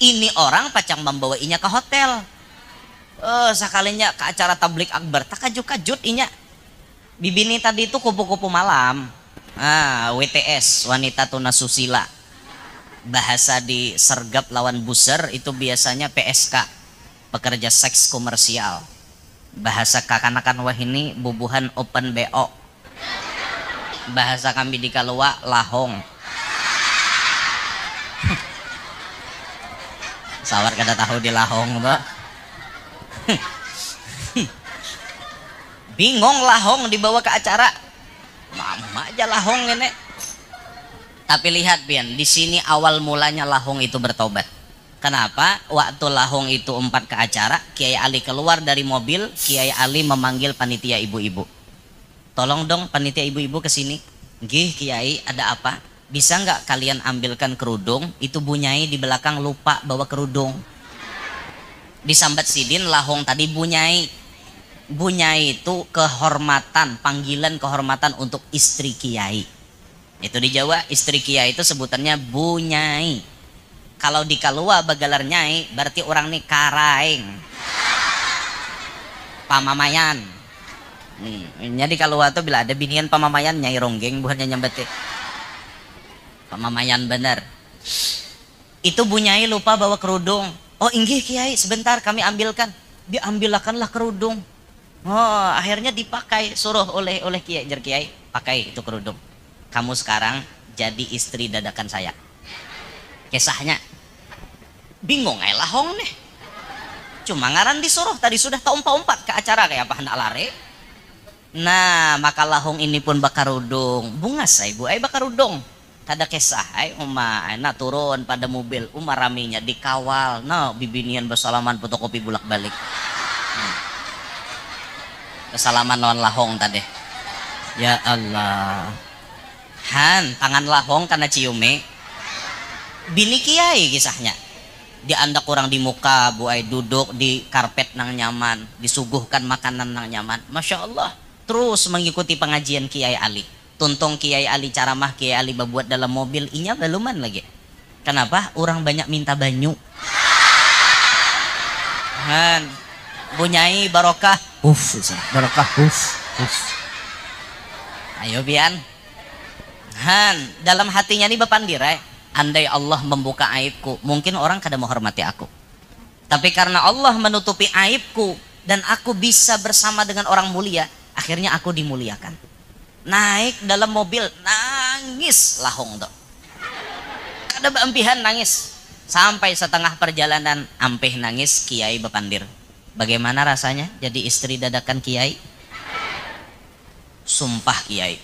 ini orang pacang membawa inya ke hotel. Sekalinya ke acara tablik akbar, tak kajut-kajut inya. Bibini tadi itu kupu-kupu malam. WTS, wanita tunasusila. Bahasa di sergap lawan buser itu biasanya PSK, pekerja seks komersial. Bahasa kakanakan wah ini bubuhan open BO. Bahasa kami di Kalua lahong. Sawar kada tahu di lahong, Mbak. Bingung lahong dibawa ke acara. Mama aja lahong ini. Tapi lihat Bian, di sini awal mulanya lahong itu bertobat. Kenapa? Waktu lahong itu umpat ke acara, Kiai Ali keluar dari mobil, Kiai Ali memanggil panitia ibu-ibu. Tolong dong panitia ibu-ibu ke sini. Nggih Kiai, ada apa? Bisa nggak kalian ambilkan kerudung? Itu Bunyai di belakang lupa bawa kerudung. Disambat sidin lahong tadi Bunyai. Bunyai itu kehormatan, panggilan kehormatan untuk istri Kiai. Itu di Jawa istri Kiai itu sebutannya Bunyai. Kalau di Kalua bagalar nyai berarti orang nih karaeng. Pamamayan. Jadi Kalua tuh bila ada binian pamamayan nyai ronggeng bukannya nyambet. Pamamayan bener. Itu Bunyai lupa bawa kerudung. Oh inggih Kiai sebentar kami ambilkan. Diambilkanlah kerudung. Oh akhirnya dipakai suruh oleh Kiai jar Kiai pakai itu kerudung. Kamu sekarang jadi istri dadakan saya. Kisahnya bingung lahong nih. Cuma ngaran disuruh tadi sudah taumpa-umpat ke acara kayak apa hendak lari. Nah maka lahong ini pun bakarudung. Bungas ibu bakarudung. Kada kisah enak turun pada mobil raminya dikawal. No bibinian bersalaman fotokopi bulak balik. Kesalaman lawan lahong tadi. Ya Allah. Han tangan lahong karena ciume. Bini Kiai kisahnya. Diandak orang di muka, buai duduk di karpet nang nyaman, disuguhkan makanan nang nyaman. Masya Allah. Terus mengikuti pengajian Kiai Ali. Tuntung Kiai Ali caramah Kiai Ali berbuat dalam mobil, inya beluman lagi. Kenapa? Orang banyak minta banyu. Han Bunyai barokah. Barokah. Ayo Bian. Han dalam hatinya nih bapandirai. Andai Allah membuka aibku, mungkin orang kada menghormati aku. Tapi karena Allah menutupi aibku dan aku bisa bersama dengan orang mulia, akhirnya aku dimuliakan. Naik dalam mobil, nangis lahong tuh. Kada beempihan nangis. Sampai setengah perjalanan, ampeh nangis Kiai bepandir. Bagaimana rasanya jadi istri dadakan Kiai? Sumpah Kiai,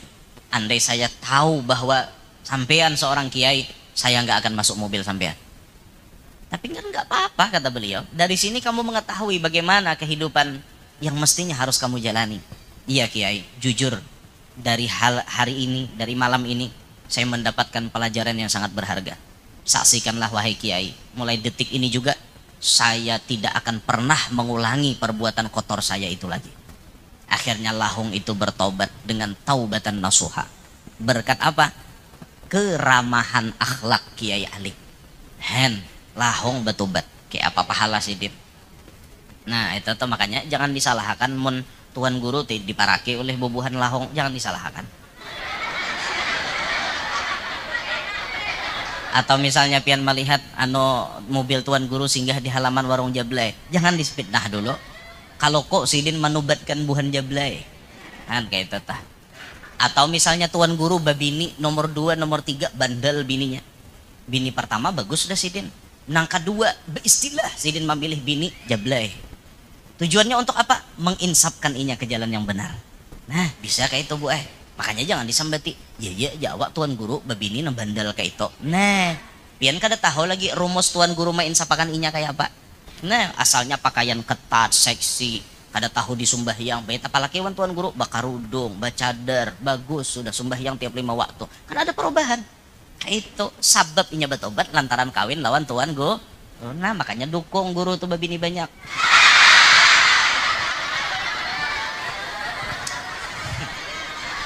andai saya tahu bahwa sampean seorang Kiai, saya nggak akan masuk mobil sampean. Tapi kan nggak apa-apa kata beliau. Dari sini kamu mengetahui bagaimana kehidupan yang mestinya harus kamu jalani. Iya Kiai, jujur dari hari ini, dari malam ini, saya mendapatkan pelajaran yang sangat berharga. Saksikanlah wahai Kiai, mulai detik ini juga saya tidak akan pernah mengulangi perbuatan kotor saya itu lagi. Akhirnya Akhirnya Lahong itu bertobat dengan taubatan nasuha. Berkat apa? Keramahan akhlak Kiai Ali. Hen, Lahong bertobat. Kayak apa pahala sidin. Nah itu tuh makanya jangan disalahkan mun tuan guru diparaki oleh bubuhan Lahong, jangan disalahkan. Atau misalnya pian melihat mobil tuan guru singgah di halaman warung Jablay, jangan difitnah dulu. Kalau kok sidin menubatkan buhan Jablay, kan kayak itu tah. Atau misalnya tuan guru babini nomor 2 nomor 3 bandel bininya. Bini pertama bagus sudah sidin. Nang kedua beristilah sidin memilih bini Jablay. Tujuannya untuk apa? Menginsapkan inya ke jalan yang benar. Nah bisa kayak itu bu makanya jangan disambati. Ya jawab tuan guru babini nang bandel kayak itu. Nah pian kada tahu lagi rumus tuan guru menginsapakan inya kayak apa. Nah asalnya pakaian ketat seksi, kada tahu di sumbahyang baik apalagi tuan guru bakarudung bacadar bagus sudah sumbahyang tiap 5 waktu kan ada perubahan. Itu sabab inya bertobat lantaran kawin lawan tuan guru. Nah makanya dukung guru tuh babini banyak.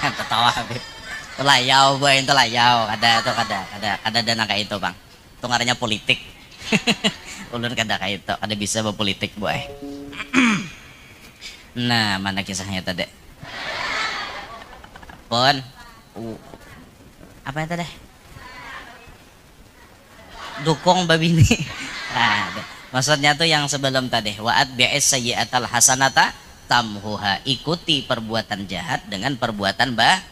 Tertawa Habib. Telayau boy, telayau. Ada dana kayak itu bang. Itu ngarannya politik. Ulun kada kayak itu, ada bisa berpolitik boy. Nah mana kisahnya tadi? Pon, apa yang tadi? Dukung babini. Nah, maksudnya tuh yang sebelum tadi. Wa'at bi'is sayyi'atal hasanata tamhuha, ikuti perbuatan jahat dengan perbuatan baik.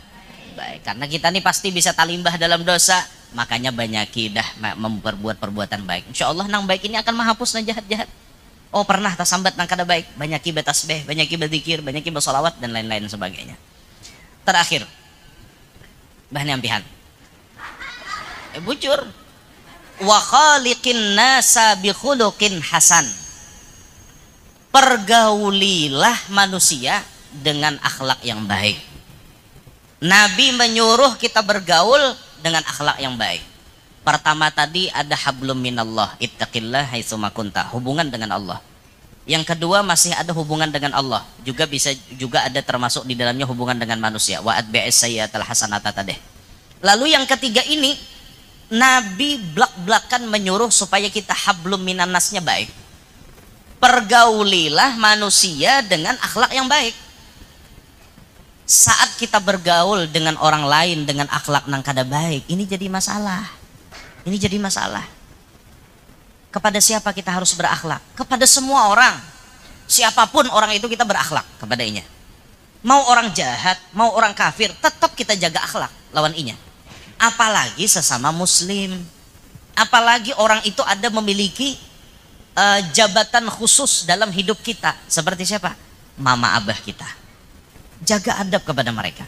Karena kita nih pasti bisa talimbah dalam dosa, makanya banyaki dah memperbuat perbuatan baik. Insya Allah nang baik ini akan menghapus nang jahat-jahat. Oh pernah tasambat nang kada baik, banyaki betasbeh, banyaki berzikir, banyaki bersolawat dan lain-lain sebagainya. Terakhir, bah nyampihan. Bujur. Wa khaliqin nasa bi khuluqin hasan. Pergaulilah manusia dengan akhlak yang baik. Nabi menyuruh kita bergaul dengan akhlak yang baik. Pertama tadi ada hablum minallah, ittaqillah haitsu ma kunta, hubungan dengan Allah. Yang kedua masih ada hubungan dengan Allah, juga ada termasuk di dalamnya hubungan dengan manusia. Wa atbi'is sayyi'atal hasanata tadeh. Lalu yang ketiga ini Nabi blak-blakan menyuruh supaya kita hablum minannasnya baik. Pergaulilah manusia dengan akhlak yang baik. Saat kita bergaul dengan orang lain dengan akhlak nang kada baik, ini jadi masalah. Ini jadi masalah. Kepada siapa kita harus berakhlak? Kepada semua orang. Siapapun orang itu kita berakhlak kepadanya. Mau orang jahat, mau orang kafir, tetap kita jaga akhlak lawan inya. Apalagi sesama muslim. Apalagi orang itu ada memiliki jabatan khusus dalam hidup kita. Seperti siapa? Mama abah kita. Jaga adab kepada mereka.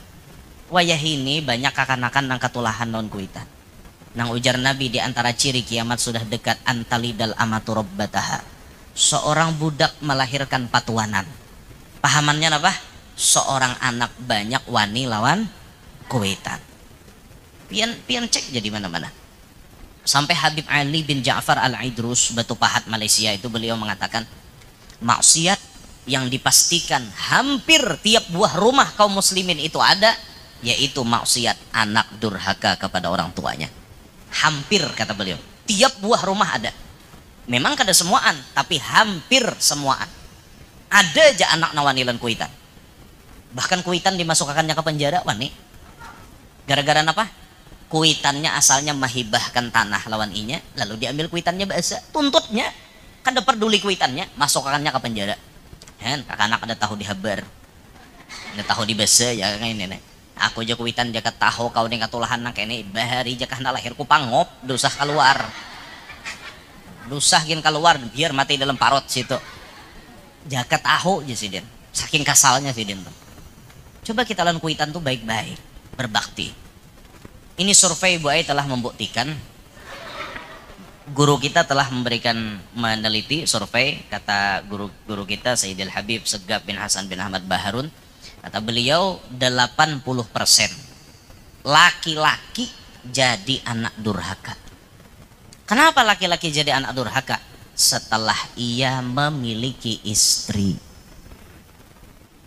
Wayah ini banyak kakanakan nang katulahan non kuitan. Nang ujar Nabi di antara ciri kiamat sudah dekat antalidal amatu rabbataha. Seorang budak melahirkan patuanan. Pahamannya apa? Seorang anak banyak wani lawan kuitan. Pian cek jadi mana-mana. Sampai Habib Ali bin Ja'far Al-Idrus Batu Pahat Malaysia itu beliau mengatakan maksiat yang dipastikan hampir tiap buah rumah kaum muslimin itu ada, yaitu maksiat anak durhaka kepada orang tuanya. Hampir kata beliau, tiap buah rumah ada. Memang kada semuaan, tapi hampir semuaan. Ada aja anak nawanilan kuitan. Bahkan kuitan dimasukkannya ke penjara wani. Gara-gara apa? Kuitannya asalnya mahibahkan tanah lawan inya, lalu diambil kuitannya bahasa tuntutnya, kada peduli kuitannya, masukkannya ke penjara. Kan kakak-anak ada tahu dihabar, ada tahu di bahasa ya kayak ini. Aku aja kuitan jaga tahu kau nih katulahan nak ini bahari jaga hendak lahirku pangop, dosah keluar, dosah gin keluar biar mati dalam parut situ. Jaga tahu aja sih den, saking kasalnya sih den. Coba kita lawan kuitan tuh baik-baik, berbakti. Ini survei Bu Ai telah membuktikan, guru kita telah memberikan meneliti survei, kata guru kita Sayyidil Habib Segaf bin Hasan bin Ahmad Baharun, kata beliau 80% laki-laki jadi anak durhaka. Kenapa laki-laki jadi anak durhaka? Setelah ia memiliki istri.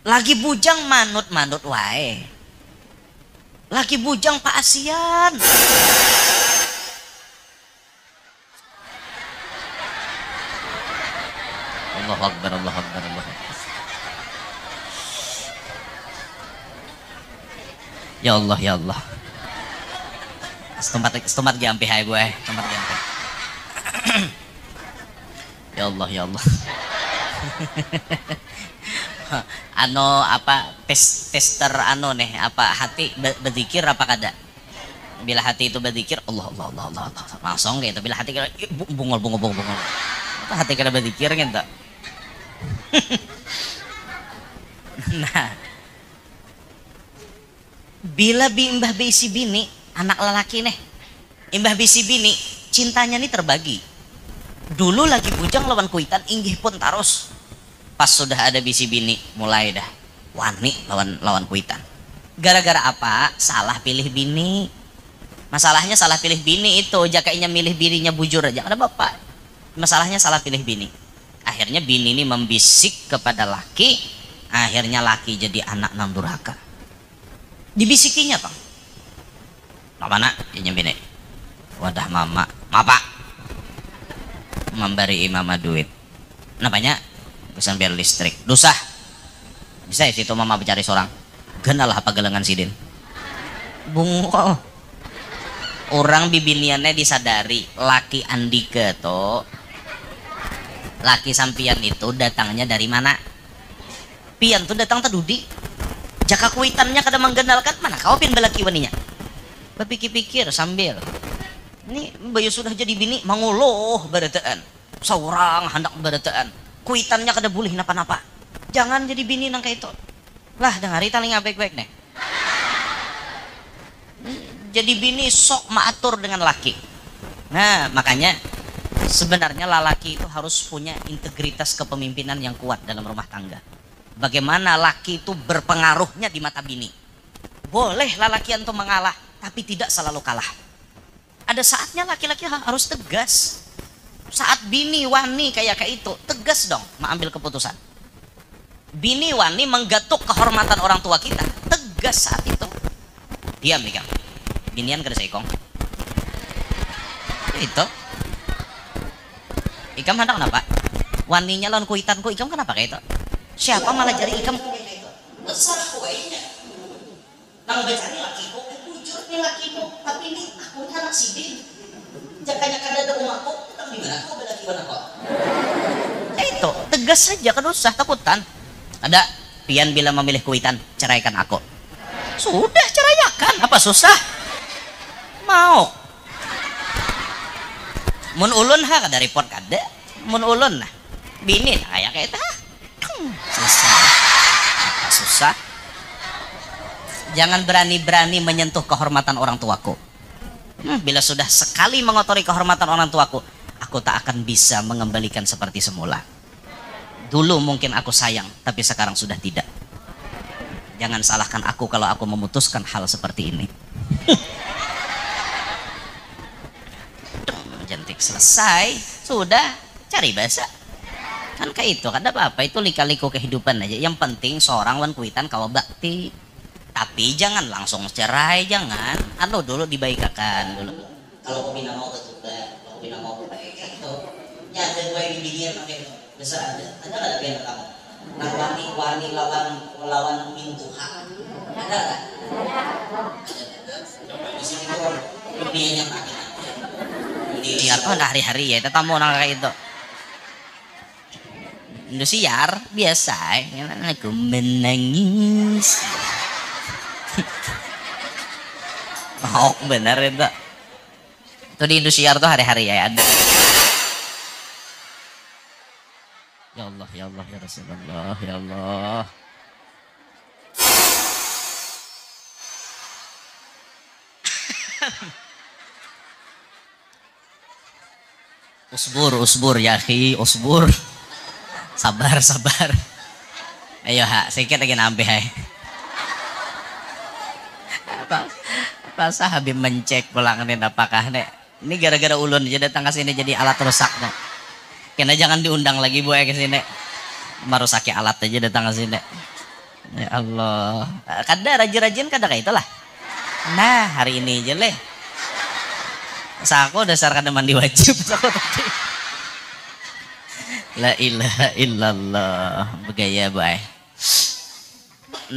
Lagi bujang manut-manut wae. Lagi bujang Pak Asian. Allahu Akbar, Allahu Akbar, Allahu Akbar. Ya Allah, ya Allah. Setempat jampi hai gue, tempat jampi. Ya Allah, ya Allah. Ano apa tester ano nih apa hati berzikir apa kada? Bila hati itu berzikir Allah Allah Allah Allah, Allah. Langsung gitu. Bila hati kira bungol bungol bungol bungol. Hati kada berzikir gitu. Nah, bila imbah bisi bini anak lelaki nih, imbah bisi bini cintanya nih terbagi. Dulu lagi bujang lawan kuitan inggih pun tarus. Pas sudah ada bisi bini mulai dah wani lawan kuitan. Gara-gara apa? Salah pilih bini. Masalahnya salah pilih bini itu, jakainya milih bininya bujur aja. Ada bapak. Masalahnya salah pilih bini. Akhirnya bini ini membisik kepada laki, akhirnya laki jadi anak nang durhaka. Dibisikinya, Bang. Apa nak? Ini bini. Wadah mama, mapa. Memberi mama duit. Namanya pesan biar listrik. Dosa. Bisa ya situ mama mencari seorang. Genalah apa gelengan sidin. Bungo. Orang bibiniannya disadari laki Andika tuh. Laki sampian itu datangnya dari mana? Pian tuh datang tadudi. Jaka kuitannya kada menggenalkan mana kau pin belaki waninya. Berpikir-pikir sambil. Ini bayu sudah jadi bini manguluh barataan. Seorang hendak barataan. Kuitannya kada boleh napa-napa. Jangan jadi bini nang kayak itu. Lah dengari talinga baik-baik nih. Jadi bini sok maatur dengan laki. Nah makanya sebenarnya lelaki itu harus punya integritas kepemimpinan yang kuat dalam rumah tangga. Bagaimana laki itu berpengaruhnya di mata bini. Boleh lelaki itu mengalah, tapi tidak selalu kalah. Ada saatnya laki-laki harus tegas. Saat bini wani kayak itu, tegas dong mengambil keputusan. Bini wani menggatuk kehormatan orang tua kita, tegas saat itu. Diam nih kang. Binian kada seikong. Itu. Ikam hendak kenapa? Waninya lawan kuitanku, ikam kenapa kayak itu? Siapa malah jadi ikam kayak itu? Besar kuainya. Nang becari lakiku, jujur nih lakiku, tapi ini aku anak sidin. Jakanya kada ada umatku, tapi di mana kau belaki mana kok? Itu tegas saja, kan usah takutan. Ada pian bila memilih kuitan, ceraikan aku. Sudah ceraikan, apa susah? Mau. Mun ulun ha kada report kada. Mun ulun nah. Bini kayak itu. Susah. Apa susah? Jangan berani-berani menyentuh kehormatan orang tuaku. Bila sudah sekali mengotori kehormatan orang tuaku, aku tak akan bisa mengembalikan seperti semula. Dulu mungkin aku sayang, tapi sekarang sudah tidak. Jangan salahkan aku kalau aku memutuskan hal seperti ini. Jentik selesai, sudah cari bahasa. Kan kayak itu, kada apa-apa, itu lika-liku kehidupan aja. Yang penting seorang wan kuitan kawa bakti. Tapi jangan langsung cerai, jangan. Anu dulu dibaikakan dulu. Kalau kau bina mau ketuba, kalau bina mau baik itu. Ya ada dua yang dibikin pakai besar ada. Ada nggak biar kamu? Nah wani lawan pintu hak. Ada nggak? Di sini tuh lebihnya pakai. Di apa hari-hari ya, tetap mau nang kayak itu. Indosiar biasa, ya. Aku menangis. Oh benar itu. Itu di Indosiar tuh hari-hari ya ada. Ya Allah, ya Allah, ya Rasulullah, ya Allah. Usbur ya akhi, usbur. Sabar. Ayo ha, sedikit lagi nambah hai. Apa Habib mencek pulang nih apakah nek ini gara-gara ulun aja datang ke sini jadi alat rusak nek. Kena jangan diundang lagi bu ya ke sini. Marusaki alat aja datang ke sini. Ya Allah. Kada rajin-rajin kada kayak itulah. Nah, hari ini aja leh. Sako dasar kada mandi wajib sako tadi. La ilaha illallah. Begaya bae.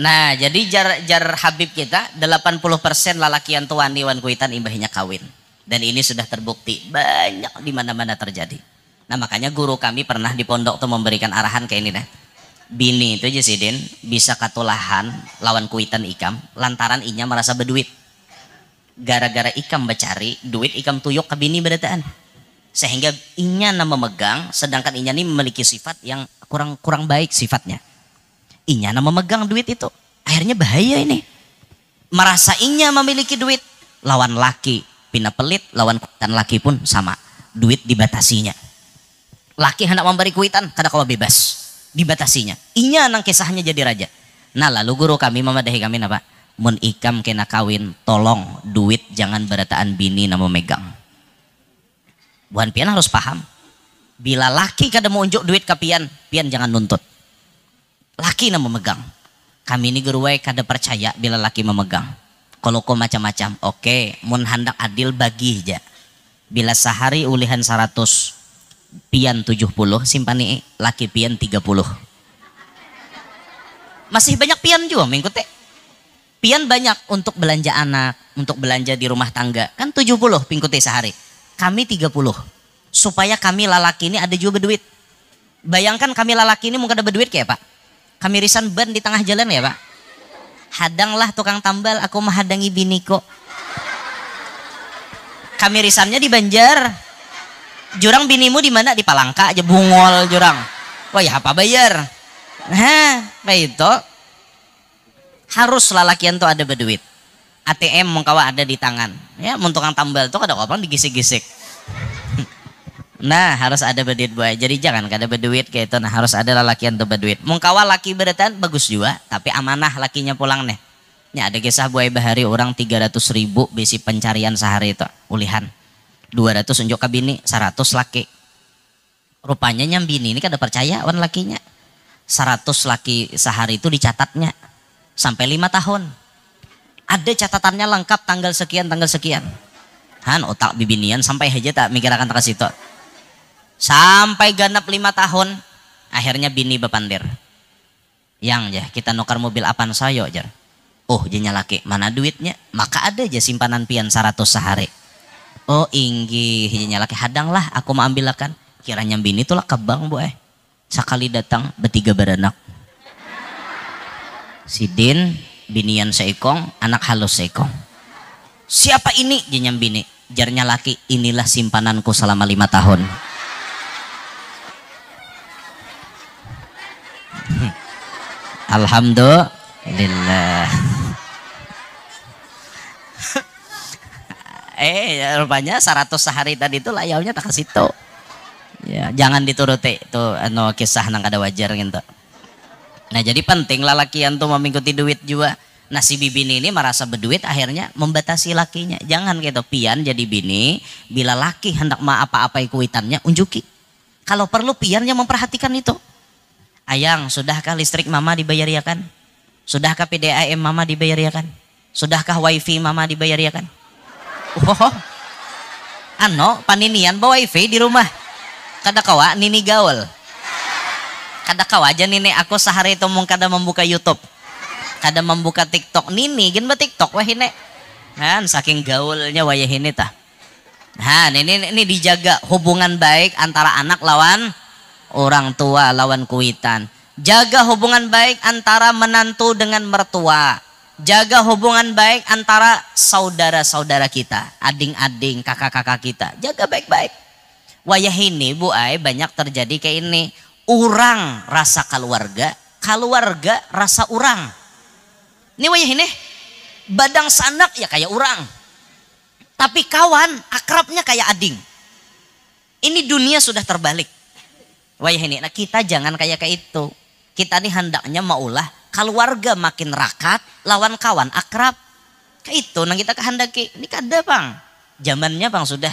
Nah, jadi jar Habib kita 80% lalakian tuani wan kuitan imbahnya kawin. Dan ini sudah terbukti banyak di mana-mana terjadi. Nah, makanya guru kami pernah di pondok tuh memberikan arahan kayak ini dah. Bini itu aja sidin bisa katulahan lawan kuitan ikam lantaran inya merasa berduit. Gara-gara ikam becari duit ikam tuyuk ke bini berataan. Sehingga inya nama memegang sedangkan inya ini memiliki sifat yang kurang baik sifatnya. Inya nama megang duit itu. Akhirnya bahaya ini. Merasa inya memiliki duit lawan laki pina pelit lawan kuitan laki pun sama. Duit dibatasinya. Laki hendak memberi kuitan kada kawa bebas. Dibatasinya. Inya nang kisahnya jadi raja. Nah lalu guru kami memadahi kami apa? Mun ikam kena kawin tolong duit jangan berataan bini nama megang. Buan pian harus paham. Bila laki kada mau unjuk duit ke pian jangan nuntut. Laki nama megang. Kami ini guru wae kada percaya bila laki memegang. Kalau kau macam-macam, oke, mun hendak adil bagi aja. Bila sehari ulihan 100 pian 70 simpani laki pian 30 masih banyak pian juga mengikut pian banyak untuk belanja anak untuk belanja di rumah tangga kan 70 pingkute sehari kami 30 supaya kami lalaki ini ada juga berduit. Bayangkan kami lalaki ini mungkin ada berduit kayak pak kami risan ban di tengah jalan ya pak hadanglah tukang tambal aku menghadangi bini kok kami risannya di Banjar. Jurang binimu di mana? Di Palangka aja bungol jurang. Wah ya apa bayar? Nah, itu harus lalakian tuh ada berduit. ATM mengkawa ada di tangan. Ya, mun tukang tambal tuh kada apa digisik-gisik. Nah, harus ada berduit boy. Jadi jangan kada berduit kayak itu. Nah, harus ada lalakian tuh berduit. Mengkawa laki beratan bagus juga, tapi amanah lakinya pulang nih. Ya ada kisah buai bahari orang 300.000 besi pencarian sehari itu ulihan. 200 unjuk ke bini, 100 laki. Rupanya nyam bini ini kada percaya wan lakinya. 100 laki sehari itu dicatatnya sampai 5 tahun. Ada catatannya lengkap tanggal sekian. Han otak bibinian sampai aja tak mikirakan tak situ. Sampai ganap 5 tahun akhirnya bini bepandir. Yang ya kita nukar mobil apaan sayo jar. Oh jenya laki mana duitnya? Maka ada aja simpanan pian 100 sehari. Oh inggi hanya laki hadang lah aku mau ambilakan kiranya bini tuh lah kebang boy sekali datang bertiga beranak sidin binian seikong anak halus seikong siapa ini jenyam bini jarnya laki inilah simpananku selama 5 tahun Alhamdulillah. Rupanya 100 sehari tadi itu layaunya tak ke situ. Ya, jangan dituruti itu kisah nang kada wajar gitu. Nah, jadi penting lalakian tuh mengikuti duit juga. Nah, si bini ini merasa berduit akhirnya membatasi lakinya. Jangan gitu pian jadi bini bila laki hendak apa-apa kuitannya unjuki. Kalau perlu pian yang memperhatikan itu. Ayang, sudahkah listrik mama dibayariakan? Sudahkah PDAM mama dibayariakan? Sudahkah wifi mama dibayariakan? Oh, paninian bawa wifi di rumah. Kada kawa nini gaul. Kada kawa aja nini aku sehari itu mung kada membuka YouTube. Kada membuka TikTok. Nini gin ba TikTok wah hine. Kan saking gaulnya wayah ini tah. Nah, ini dijaga hubungan baik antara anak lawan orang tua lawan kuitan. Jaga hubungan baik antara menantu dengan mertua. Jaga hubungan baik antara saudara-saudara kita, ading-ading, kakak-kakak kita. Jaga baik-baik. Wayah ini Bu Ai banyak terjadi kayak ini. Urang rasa keluarga, keluarga rasa urang. Ini wayah ini badang sanak ya kayak urang. Tapi kawan akrabnya kayak ading. Ini dunia sudah terbalik. Wayah ini, nah kita jangan kayak itu. Kita ini hendaknya maulah keluarga makin rakat lawan kawan akrab kayak itu nang kita kehendaki ini kada bang zamannya bang sudah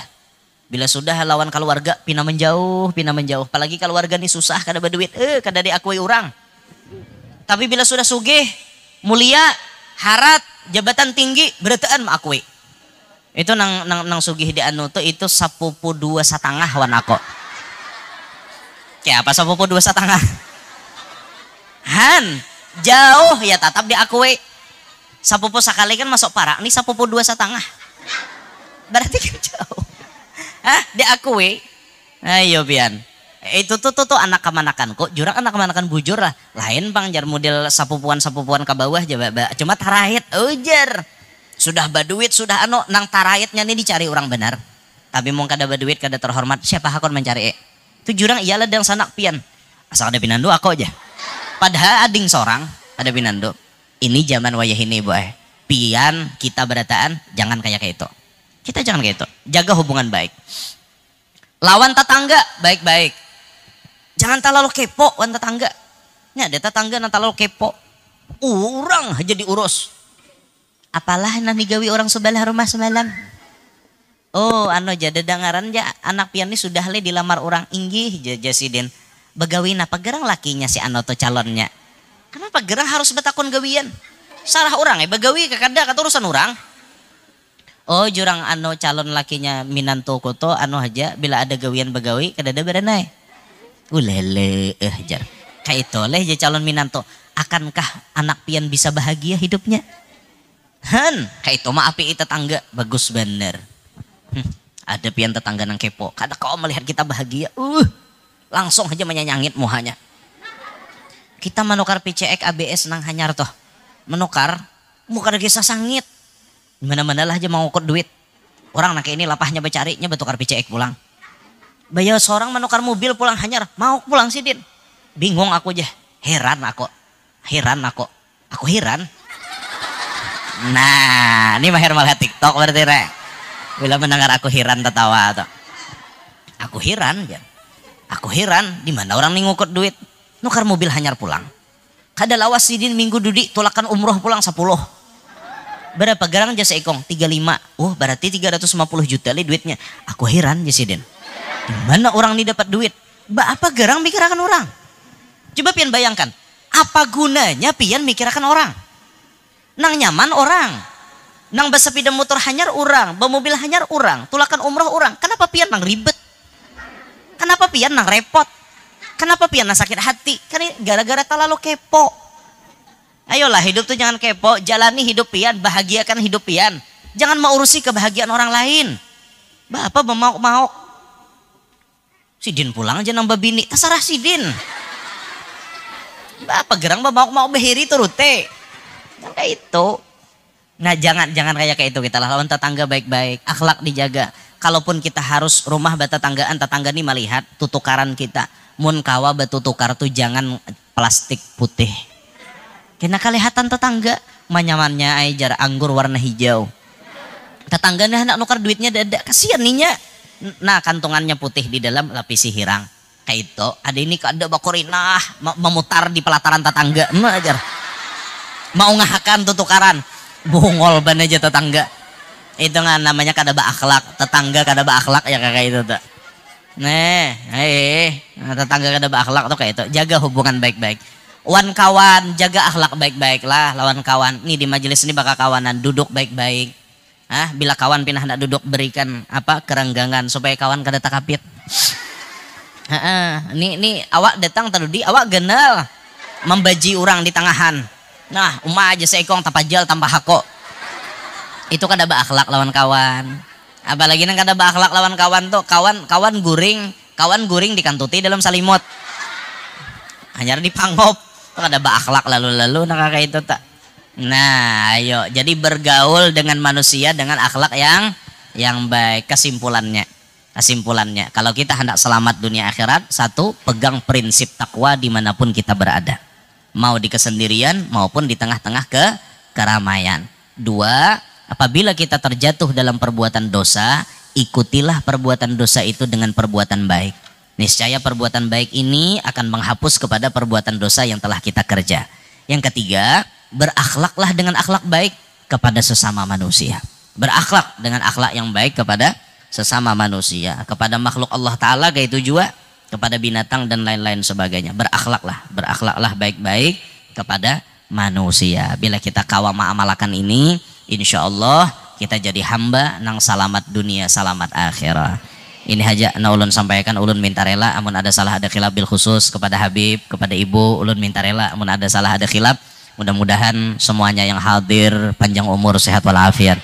bila sudah lawan keluarga pina menjauh apalagi keluarga ini susah kada berduit kada diakui orang Tapi bila sudah sugih, mulia, harat, jabatan tinggi, berataan akui. Itu nang sugih di anu tuh itu sapupu 2,5 wan ako. Kayak apa sapupu 2,5? Han, jauh ya tetap diakui. Sapupu sekali kan masuk parak, ini sapupu 2,5. Berarti kan jauh. Hah, diakui. Ayo pian. Itu tuh anak kemanakan kok, jurang anak kemanakan bujur lah. Lain bang jar model sapupuan ke bawah aja, cuma tarahit ujar. Sudah baduit, sudah anu nang tarahitnya nih dicari orang benar. Tapi mau kada baduit, kada terhormat, siapa hakon mencari? Itu jurang iyalah yang sanak pian. Asal ada pinando aku aja. Padahal ading seorang ada pinando. Ini zaman wayah ini boy. Pian kita berataan jangan kayak itu. Kita jangan kayak itu. Jaga hubungan baik. Lawan tetangga baik-baik. Jangan terlalu kepo wan tetangga. Nya ada tetangga yang terlalu kepo. Orang aja diurus. Apalah nanti gawi orang sebelah rumah semalam. Oh, anu aja dengaran ya anak pian ini sudah le dilamar orang inggih jasiden. Begawi apa gerang lakinya si anu tuh calonnya. Kenapa gerang harus betakun gawian? Salah orang begawi kakada kata urusan orang. Oh, jurang anu calon lakinya minantu koto anu aja bila ada gawian begawi kada ada berenai. Ulele jar. Kayak itu leh jadi calon minantu. Akankah anak pian bisa bahagia hidupnya? Han, kayak itu mah api tetangga bagus bener. Ada pian tetangga nang kepo. Kada kau melihat kita bahagia. Langsung aja menyanyangit muhanya. Kita menukar PCX ABS nang hanyar toh. Menukar muka ada kisah sangit. Mana-mana lah aja mau ukut duit. Orang nak ini lapahnya becarinya betukar PCX pulang. Bayar seorang menukar mobil pulang hanyar. Mau pulang sih Din. Bingung aku aja. Heran aku. Aku heran. Nah, ini mahir malah TikTok berarti rek. Bila mendengar aku heran tertawa atau. Aku heran ya. Aku heran di mana orang nih ngukut duit. Nukar mobil hanyar pulang. Kada lawas sidin minggu dudi tulakan umroh pulang 10. Berapa gerang jasa ikong? 35. Oh, berarti 350 juta li duitnya. Aku heran jasidin. Di mana orang ini dapat duit? Apa gerang mikirkan orang? Coba pian bayangkan. Apa gunanya pian mikirkan orang? Nang nyaman orang. Nang bersepeda motor hanyar orang, bermobil hanyar orang, tulakan umroh orang. Kenapa pian nang ribet? Kenapa pian nang repot? Kenapa pian nang sakit hati? Karena gara-gara terlalu kepo. Ayolah hidup tuh jangan kepo, jalani hidup pian, bahagiakan hidup pian. Jangan mau urusi kebahagiaan orang lain. Bapak mau Sidin pulang aja nambah bini, terserah Sidin. Bapak gerang mau behiri turute. Kayak itu. Nah jangan kayak itu kita lah. Lawan tetangga baik-baik, akhlak dijaga. Kalaupun kita harus rumah tetanggaan, tetangga nih melihat tutukaran kita. Mun kawa betutukar tuh jangan plastik putih. Kena kelihatan tetangga manyamannya ajar anggur warna hijau. Tetangganya hendak nukar duitnya dada, kasihan ninya. Nah kantongannya putih di dalam lapisi hirang. Kayak itu. Ada ini kada bakorinah memutar di pelataran tetangga. Nah ajar. Mau ngahakan tutukaran. Bungol ban aja tetangga. Itu kan namanya kada berakhlak. Tetangga kada berakhlak ya kayak itu tuh. Tetangga kada berakhlak tuh kayak itu. Jaga hubungan baik-baik. Wan kawan jaga akhlak baik-baik lah lawan kawan. Nih di majelis ini bakal kawanan duduk baik-baik. Bila kawan pindah hendak duduk berikan kerenggangan supaya kawan kada takapit. Nih awak datang tadi awak genal membaji orang di tengahan. Nah umah aja seikong tapajal tambah hako. Itu kada berakhlak lawan kawan. Apalagi nang kada berakhlak lawan kawan tuh kawan guring dikantuti dalam salimut. Hanya dipangop. Kada berakhlak lalu nak kayak itu tak. Nah, ayo jadi bergaul dengan manusia dengan akhlak yang baik. Kesimpulannya kalau kita hendak selamat dunia akhirat, satu, pegang prinsip takwa dimanapun kita berada, mau di kesendirian maupun di tengah-tengah keramaian. Dua, apabila kita terjatuh dalam perbuatan dosa, ikutilah perbuatan dosa itu dengan perbuatan baik. Niscaya perbuatan baik ini akan menghapus kepada perbuatan dosa yang telah kita kerja. Yang ketiga, berakhlaklah dengan akhlak baik kepada sesama manusia. Berakhlak dengan akhlak yang baik kepada sesama manusia, kepada makhluk Allah Ta'ala, kayak itu juga kepada binatang dan lain-lain sebagainya. Berakhlaklah baik-baik kepada manusia. Bila kita kawama amalakan ini, insya Allah kita jadi hamba nang salamat dunia salamat akhirat. Ini aja na ulun sampaikan. Ulun minta rela amun ada salah ada khilaf bil khusus kepada Habib, kepada Ibu, ulun minta rela amun ada salah ada khilaf. Mudah-mudahan semuanya yang hadir panjang umur, sehat walafiat,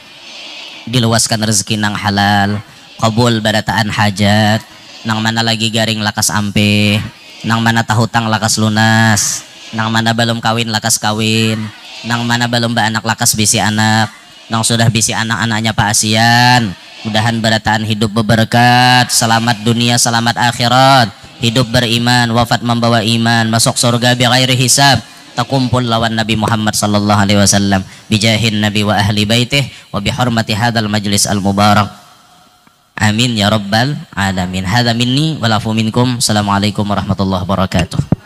diluaskan rezeki nang halal, qabul badataan hajat, nang mana lagi garing lakas ampe, nang mana tahutang lakas lunas, nang mana belum kawin lakas kawin, nang mana belum anak lakas bisi anak, nang sudah bisi anak-anaknya Pak Asian. Mudahan berataan hidup berberkat, selamat dunia, selamat akhirat, hidup beriman, wafat membawa iman, masuk surga bi ghairi hisab, takumpul lawan Nabi Muhammad sallallahu alaihi wasallam, bijahin Nabi wa ahli baitih, wa bihormati hadzal majlis al mubarak. Amin ya rabbal alamin. Hadza minni wa lafu minkum. Assalamualaikum warahmatullahi wabarakatuh.